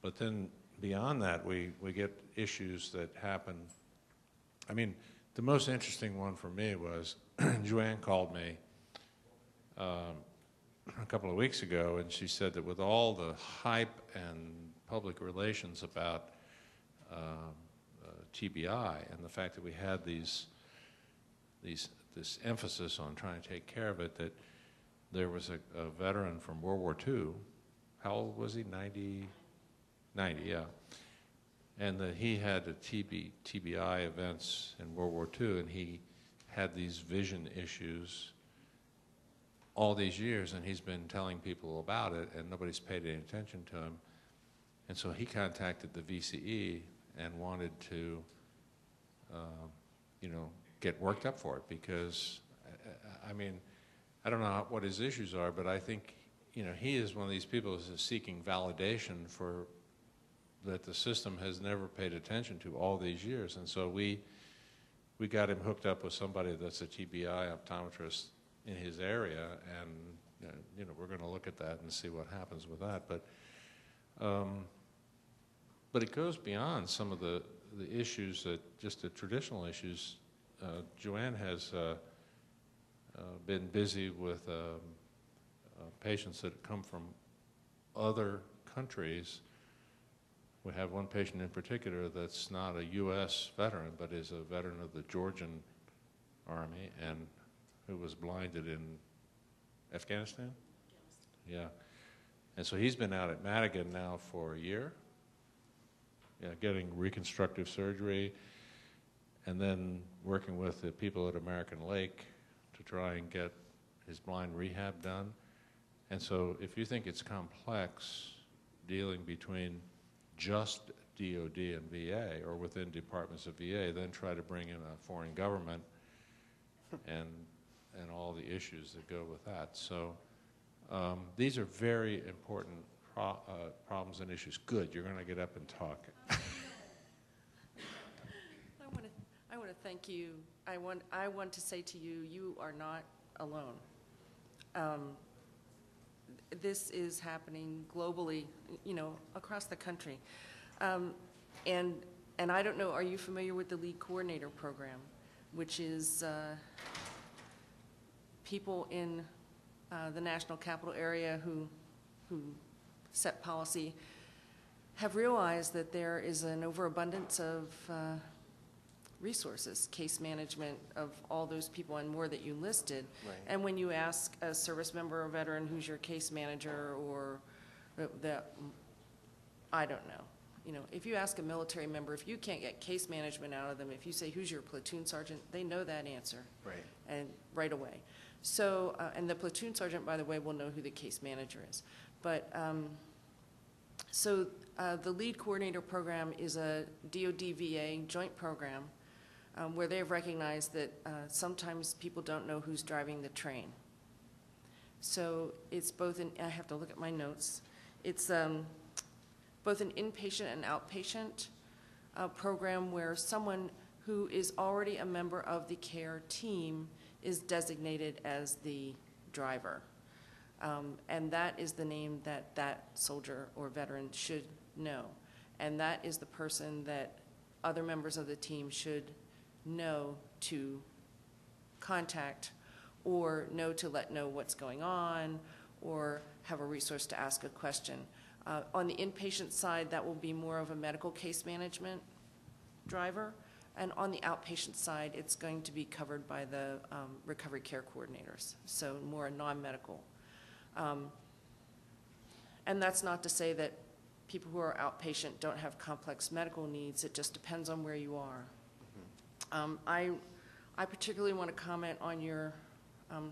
But then beyond that, we get issues that happen. I mean, the most interesting one for me was Joanne called me a couple of weeks ago, and she said that with all the hype and public relations about TBI and the fact that we had this emphasis on trying to take care of it, that there was a veteran from World War II. How old was he? 90, yeah. And that he had TBI events in World War II, and he had these vision issues all these years, and he's been telling people about it, and nobody's paid any attention to him. And so he contacted the VCE and wanted to, you know, get worked up for it, because, I mean, I don't know what his issues are, but I think, you know, he is one of these people who's seeking validation for that the system has never paid attention to all these years. And so we got him hooked up with somebody that's a TBI optometrist in his area, and you know, we're going to look at that and see what happens with that. But it goes beyond some of the issues that just the traditional issues. Joanne has been busy with patients that come from other countries. We have one patient in particular that's not a U.S. veteran, but is a veteran of the Georgian Army and who was blinded in Afghanistan? Yeah. And so he's been out at Madigan now for a year, getting reconstructive surgery, and then working with the people at American Lake to try and get his blind rehab done. And so if you think it's complex dealing between just DOD and VA or within departments of VA, then try to bring in a foreign government and all the issues that go with that. So these are very important problems and issues. Good, you're going to get up and talk. I want to thank you. I want to say to you, you are not alone. This is happening globally, you know, across the country. And I don't know, are you familiar with the Lead Coordinator Program, which is people in the national capital area who set policy have realized that there is an overabundance of resources, case management of all those people and more that you listed. Right. And when you ask a service member or veteran who's your case manager, or I don't know. You know, if you ask a military member, if you can't get case management out of them, if you say, who's your platoon sergeant, they know that answer. Right. And right away. So, and the platoon sergeant, by the way, will know who the case manager is. But, the Lead Coordinator Program is a DoD-VA joint program where they've recognized that sometimes people don't know who's driving the train. So it's both I have to look at my notes. It's both an inpatient and outpatient program where someone who is already a member of the care team is designated as the driver. And that is the name that that soldier or veteran should know. And that is the person that other members of the team should know to contact or know to know what's going on or have a resource to ask a question. On the inpatient side, that will be more of a medical case management driver. And on the outpatient side, it's going to be covered by the recovery care coordinators, so more non-medical. And that's not to say that people who are outpatient don't have complex medical needs. It just depends on where you are. I particularly want to comment on your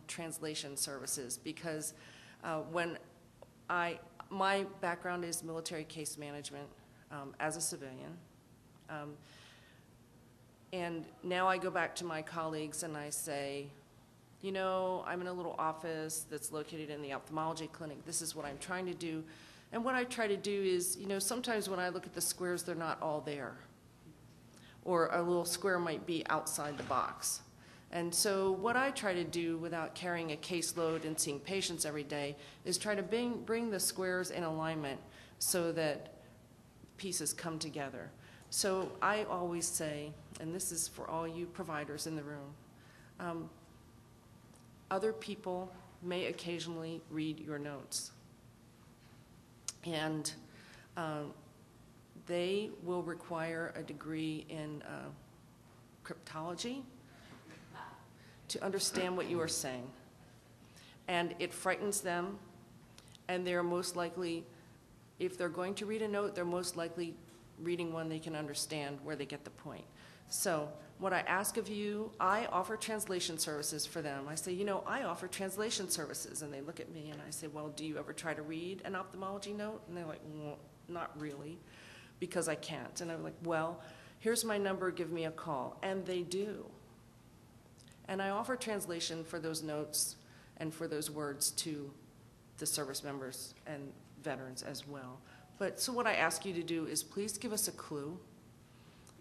translation services because my background is military case management as a civilian. And now I go back to my colleagues and I say, you know, I'm in a little office that's located in the ophthalmology clinic. This is what I'm trying to do. And what I try to do is, you know, sometimes when I look at the squares, they're not all there. Or a little square might be outside the box. And so what I try to do without carrying a caseload and seeing patients every day is try to bring the squares in alignment so that pieces come together. So I always say, and this is for all you providers in the room, other people may occasionally read your notes. And they will require a degree in cryptology to understand what you are saying. And it frightens them, and they're most likely, if they're going to read a note, they're most likely reading one they can understand where they get the point. So what I ask of you, I offer translation services for them. I say, you know, I offer translation services. And they look at me and I say, well, do you ever try to read an ophthalmology note? And they're like, well, not really, because I can't. And I'm like, well, here's my number, give me a call. And they do. And I offer translation for those notes and for those words to the service members and veterans as well. But so what I ask you to do is please give us a clue,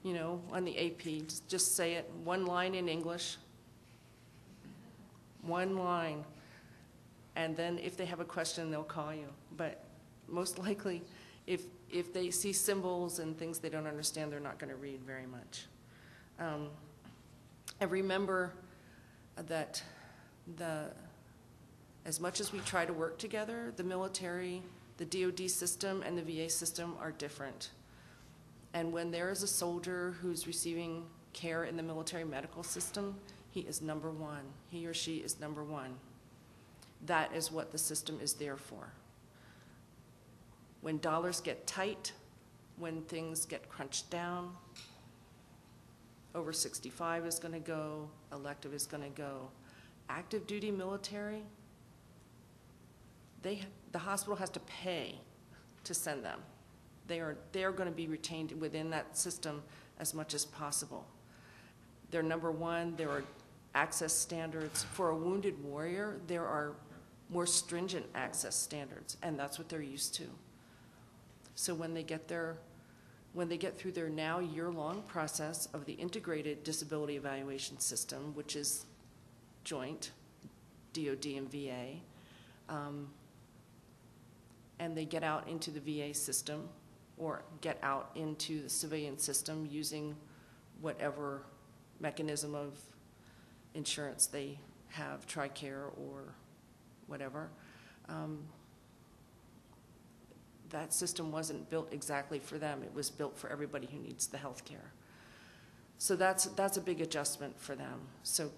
you know, on the AP. Just say it, one line in English, one line. And then if they have a question, they'll call you. But most likely, if they see symbols and things they don't understand, they're not going to read very much. And remember that as much as we try to work together, the military, the DoD system, and the VA system are different. And when there is a soldier who's receiving care in the military medical system, he is number one. He or she is number one. That is what the system is there for. When dollars get tight, when things get crunched down, over 65 is going to go, elective is going to go. Active duty military, the hospital has to pay to send them. They are going to be retained within that system as much as possible. They're number one. There are access standards. For a wounded warrior, there are more stringent access standards, and that's what they're used to. So when they get through their now year-long process of the integrated disability evaluation system, which is joint, DoD and VA, and they get out into the VA system or get out into the civilian system using whatever mechanism of insurance they have, TRICARE or whatever, that system wasn't built exactly for them. It was built for everybody who needs the health care. So that's a big adjustment for them. So,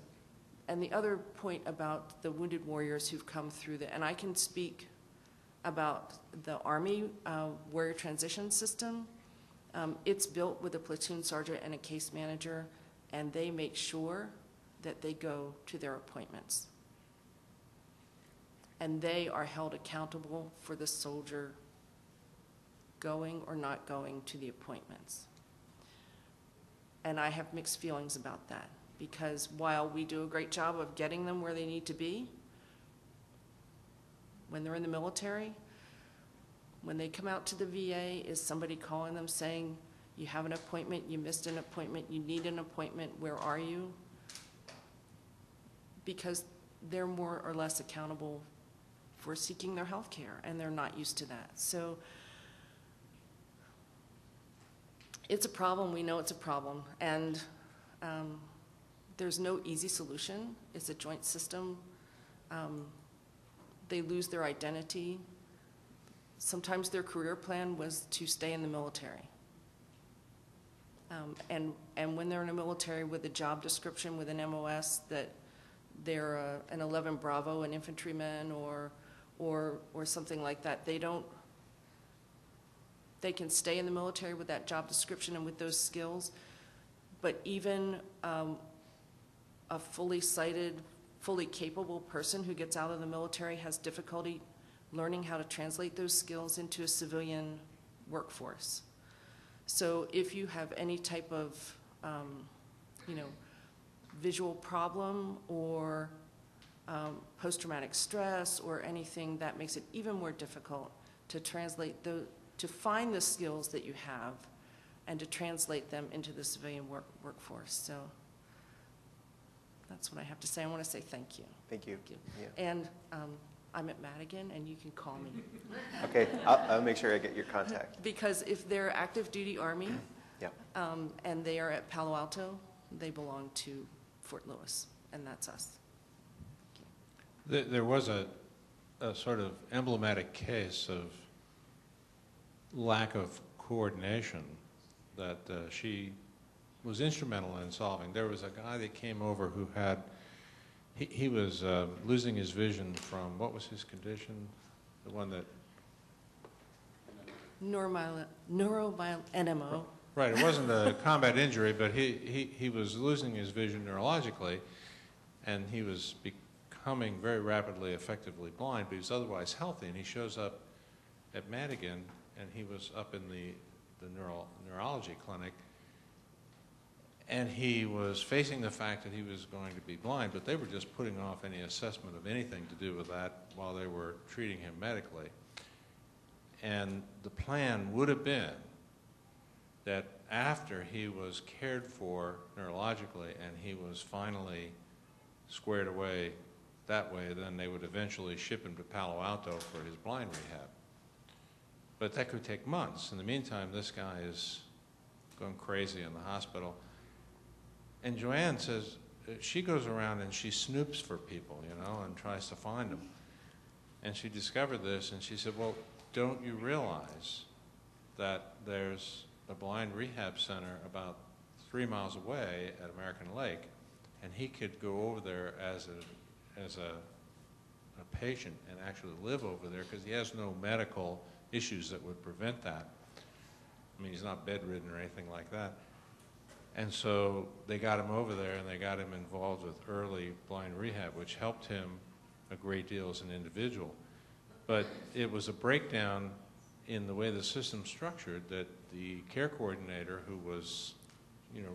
and the other point about the wounded warriors who've come through and I can speak about the Army warrior transition system. It's built with a platoon sergeant and a case manager, and they make sure that they go to their appointments. And they are held accountable for the soldier going or not going to the appointments. And I have mixed feelings about that, because while we do a great job of getting them where they need to be, when they're in the military, when they come out to the VA, is somebody calling them saying, you have an appointment, you missed an appointment, you need an appointment, where are you? Because they're more or less accountable for seeking their health care, and they're not used to that. So it's a problem. We know it's a problem. And there's no easy solution. It's a joint system. They lose their identity. sometimes their career plan was to stay in the military. And when they're in the military with a job description with an MOS that they're an 11 Bravo, an infantryman, or something like that, they can stay in the military with that job description and with those skills, but even a fully sighted, fully capable person who gets out of the military has difficulty learning how to translate those skills into a civilian workforce. So if you have any type of, visual problem or post-traumatic stress or anything, that makes it even more difficult to translate to find the skills that you have and to translate them into the civilian workforce. So that's what I have to say. I want to say thank you. Thank you. Thank you. Yeah. And I'm at Madigan, and you can call me. Okay, I'll make sure I get your contact. Because if they're active duty Army, Yeah. and they are at Palo Alto, they belong to Fort Lewis, and that's us. There was a sort of emblematic case of lack of coordination that she was instrumental in solving. There was a guy that came over who had, he was losing his vision from, what was his condition? The one that... NMO. Right, it wasn't a combat injury, but he was losing his vision neurologically, and he was becoming very rapidly, effectively blind, but he was otherwise healthy, and he shows up at Madigan, and he was up in the neurology clinic, and he was facing the fact that he was going to be blind, but they were just putting off any assessment of anything to do with that while they were treating him medically. And the plan would have been that after he was cared for neurologically and he was finally squared away that way, then they would eventually ship him to Palo Alto for his blind rehab. But that could take months. In the meantime, this guy is going crazy in the hospital. And Joanne says, she goes around and she snoops for people, and tries to find them. And she discovered this, and she said, well, don't you realize that there's a blind rehab center about 3 miles away at American Lake, and he could go over there as a patient and actually live over there because he has no medical issues that would prevent that. I mean, he's not bedridden or anything like that. And so they got him over there, and they got him involved with early blind rehab, which helped him a great deal as an individual. But it was a breakdown in the way the system's structured that the care coordinator, who was,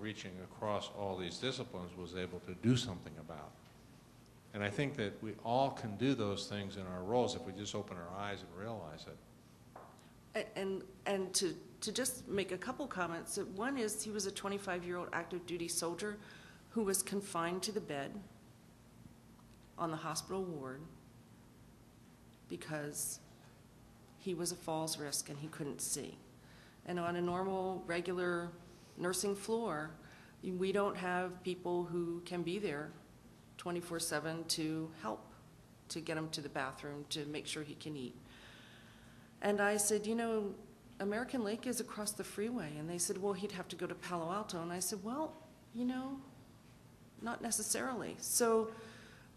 reaching across all these disciplines, was able to do something about. And I think that we all can do those things in our roles if we just open our eyes and realize it. And to just make a couple comments. One is he was a 25-year-old active duty soldier who was confined to the bed on the hospital ward because he was a falls risk and he couldn't see. And on a normal, regular nursing floor, we don't have people who can be there 24/7 to help, to get him to the bathroom, to make sure he can eat. And I said, American Lake is across the freeway. And they said, well, he'd have to go to Palo Alto. And I said, well, not necessarily. So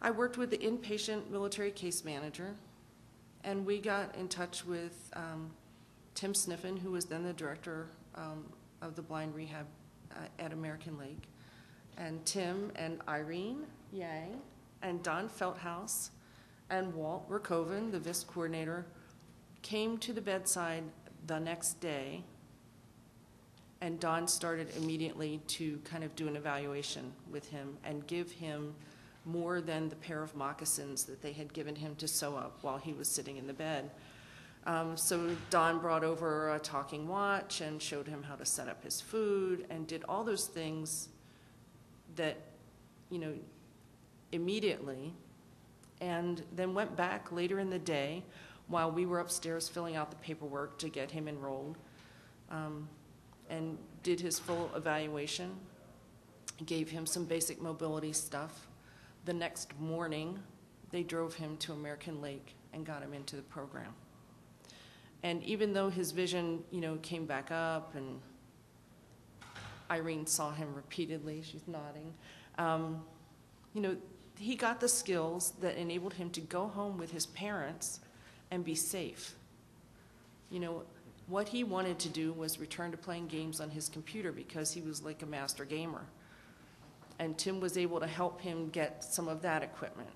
I worked with the inpatient military case manager, and we got in touch with Tim Sniffen, who was then the director of the blind rehab at American Lake. And Tim and Irene Yang and Don Feldhaus and Walt Rakoven, the VIST coordinator, came to the bedside the next day, and Don started immediately to kind of do an evaluation with him and give him more than the pair of moccasins that they had given him to sew up while he was sitting in the bed. So Don brought over a talking watch and showed him how to set up his food and did all those things that, immediately, and then went back later in the day while we were upstairs filling out the paperwork to get him enrolled, and did his full evaluation, gave him some basic mobility stuff. The next morning, they drove him to American Lake and got him into the program. And even though his vision, came back up, and Irene saw him repeatedly, she's nodding, he got the skills that enabled him to go home with his parents and be safe. What he wanted to do was return to playing games on his computer because he was like a master gamer. And Tim was able to help him get some of that equipment,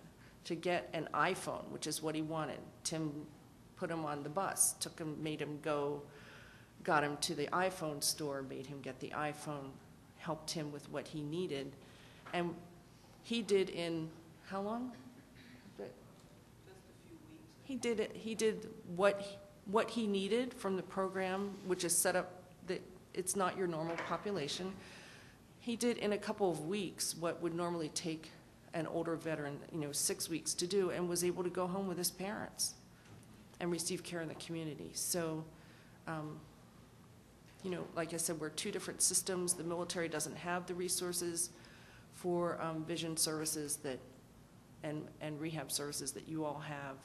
to get an iPhone, which is what he wanted. Tim put him on the bus, made him go, got him to the iPhone store, made him get the iPhone, helped him with what he needed. And he did in, how long? Just a few weeks. He did what he needed from the program, which is set up that it's not your normal population. He did in a couple of weeks what would normally take an older veteran, 6 weeks to do, and was able to go home with his parents and receive care in the community. So, like I said, we're two different systems. The military doesn't have the resources for vision services and rehab services that you all have,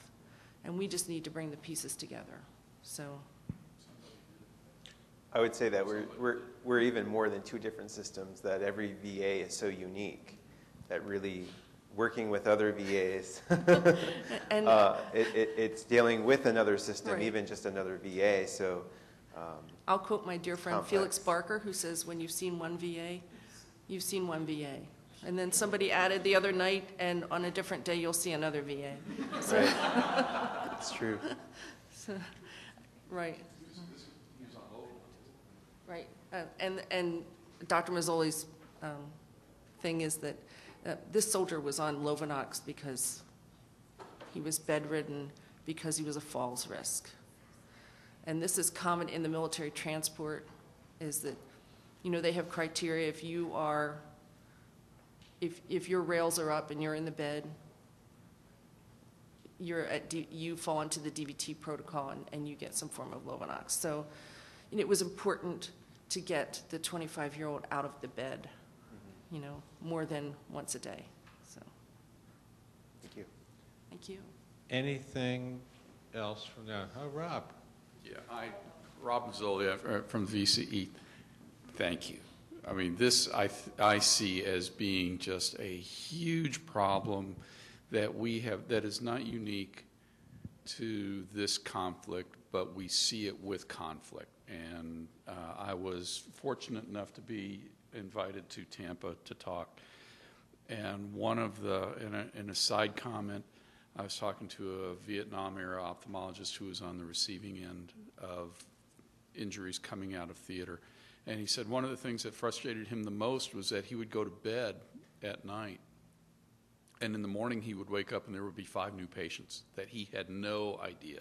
and we just need to bring the pieces together. So, I would say that we're even more than two different systems, that every VA is so unique that really working with other VAs, and it's dealing with another system, right. even just another VA. So I'll quote my dear friend complex. Felix Barker, who says, when you've seen one VA, you've seen one VA. And then somebody added the other night, and on a different day, you'll see another VA. So, right. It's true. So, right. Right. And Dr. Mazzoli's thing is that this soldier was on Lovenox because he was bedridden, because he was a falls risk. And this is common in the military transport, is that, they have criteria. If you are, if your rails are up and you're in the bed, you fall into the DVT protocol and you get some form of Lovenox. So, it was important to get the 25-year-old out of the bed, more than once a day. So, Thank you. thank you. Anything else from that? Oh, Rob. Yeah, Rob Mazzoli from VCE. Thank you. I mean, this I see as being just a huge problem that we have, that is not unique to this conflict, but we see it with conflict. And I was fortunate enough to be invited to Tampa to talk. And one of in a side comment, I was talking to a Vietnam-era ophthalmologist who was on the receiving end of injuries coming out of theater. And he said one of the things that frustrated him the most was that he would go to bed at night, and in the morning he would wake up and there would be 5 new patients that he had no idea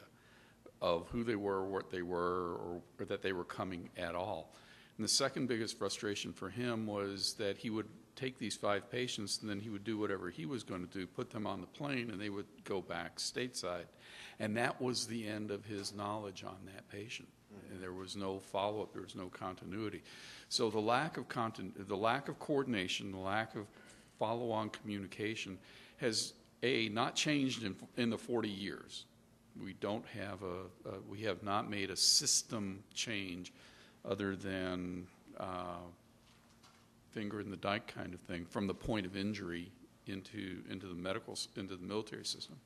of who they were, what they were, or that they were coming at all. And the second biggest frustration for him was that he would take these 5 patients and then he would do whatever he was going to do, put them on the plane, and they would go back stateside. And that was the end of his knowledge on that patient. And there was no follow-up, there was no continuity. So the lack of coordination, the lack of follow-on communication has, not changed in the 40 years. We don't have we have not made a system change other than finger in the dike kind of thing from the point of injury into the military system.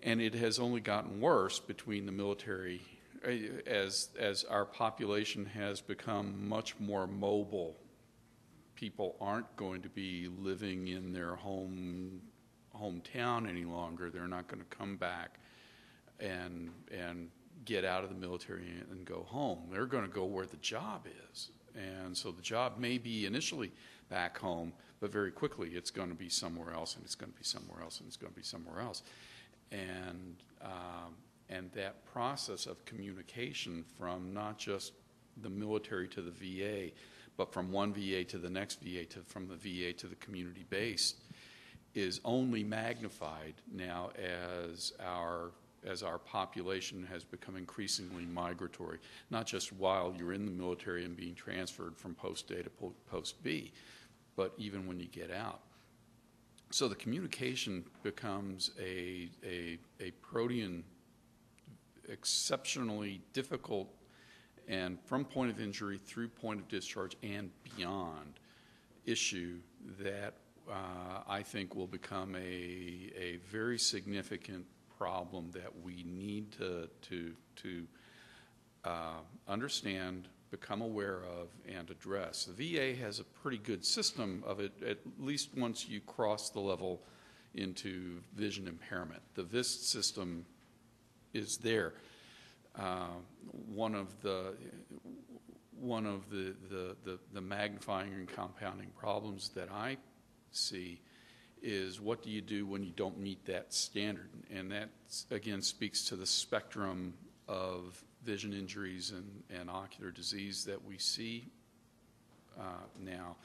And it has only gotten worse between the military as our population has become much more mobile. People aren't going to be living in their hometown any longer. They're not going to come back and get out of the military and go home. They're going to go where the job is. And so the job may be initially back home, but very quickly it's going to be somewhere else, and it's going to be somewhere else, and it's going to be somewhere else. And that process of communication from not just the military to the VA, but from one VA to the next VA, from the VA to the community base, is only magnified now as our population has become increasingly migratory, not just while you're in the military and being transferred from post A to post B, but even when you get out. So the communication becomes a protean exceptionally difficult and from point of injury through point of discharge and beyond issue that I think will become a very significant problem that we need to understand, become aware of, and address. The VA has a pretty good system of it, at least once you cross the level into vision impairment. The VIST system is there. One of the magnifying and compounding problems that I see is what do you do when you don't meet that standard? And that, again, speaks to the spectrum of vision injuries and ocular disease that we see now.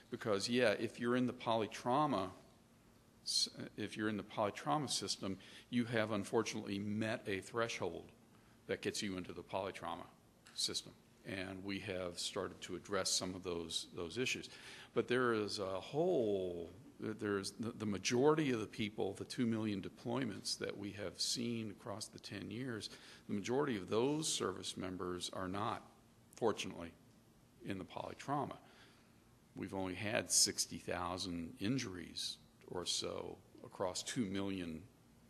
Because, yeah, if you're in the polytrauma system, you have unfortunately met a threshold that gets you into the polytrauma system. And we have started to address some of those issues. But there is there's the majority of the people, the 2 million deployments that we have seen across the 10 years, the majority of those service members are not, fortunately, in the polytrauma. We've only had 60,000 injuries or so across 2 million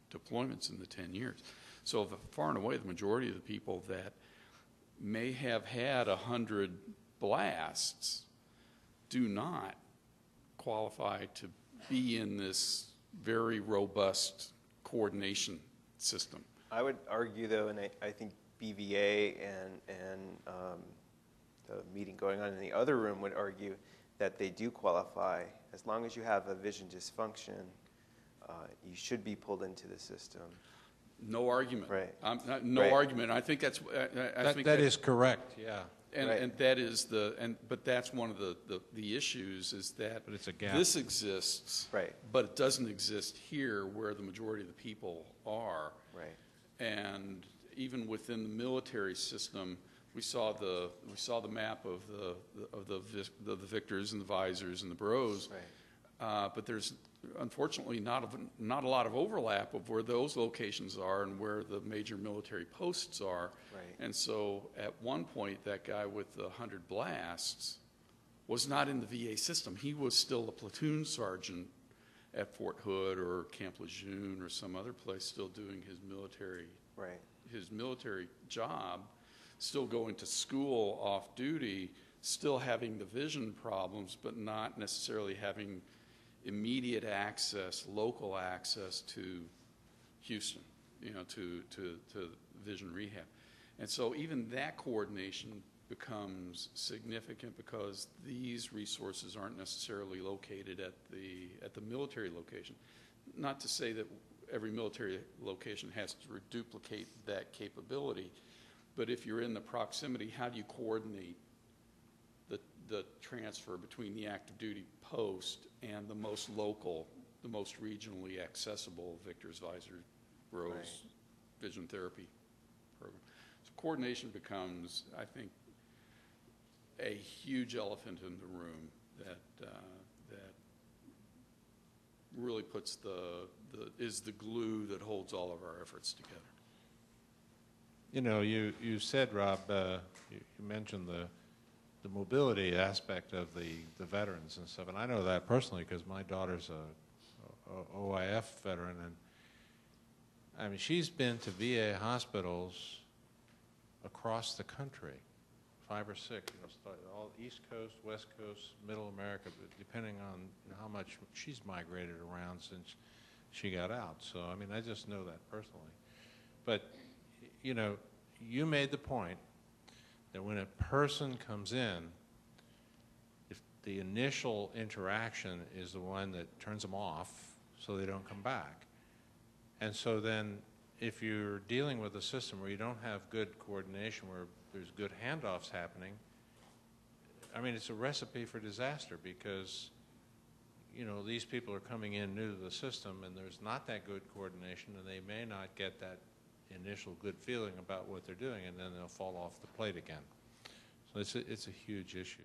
deployments in the 10 years. So far and away, the majority of the people that may have had 100 blasts do not qualify to be in this very robust coordination system. I would argue, though, and I think BVA and the meeting going on in the other room would argue that they do qualify. As long as you have a vision dysfunction, you should be pulled into the system. No argument. Right. No Right. argument. I think that's. That is correct. Yeah. And that is but that's one of the issues is that But it's a gap. this exists, Right. but it doesn't exist here where the majority of the people are. Right. And even within the military system, we saw the map of the victors and the visors and the bros. Right. But there's unfortunately not a lot of overlap of where those locations are and where the major military posts are. Right. And so at one point, that guy with the 100 blasts was not in the VA system. He was still a platoon sergeant at Fort Hood or Camp Lejeune or some other place, still doing his military job, still going to school off duty, still having the vision problems, but not necessarily having immediate access, local access to Houston, to vision rehab. And so even that coordination becomes significant because these resources aren't necessarily located at the military location. Not to say that every military location has to duplicate that capability, but if you're in the proximity, how do you coordinate the transfer between the active duty post and the most local, the most regionally accessible Victor's Visor Bros Right. vision therapy program? So coordination becomes, I think, a huge elephant in the room that really puts is the glue that holds all of our efforts together. You said, Rob, you mentioned the mobility aspect of the veterans and stuff, and I know that personally because my daughter's a OIF veteran, and I mean she's been to VA hospitals across the country, 5 or 6, all East Coast, West Coast, Middle America, but depending on how much she's migrated around since she got out. So I mean I just know that personally, but you made the point that when a person comes in, if the initial interaction is the one that turns them off so they don't come back. And so then if you're dealing with a system where you don't have good coordination, where there's good handoffs happening, I mean, it's a recipe for disaster because, these people are coming in new to the system and there's not that good coordination and they may not get that initial good feeling about what they're doing, and then they'll fall off the plate again. So it's a huge issue.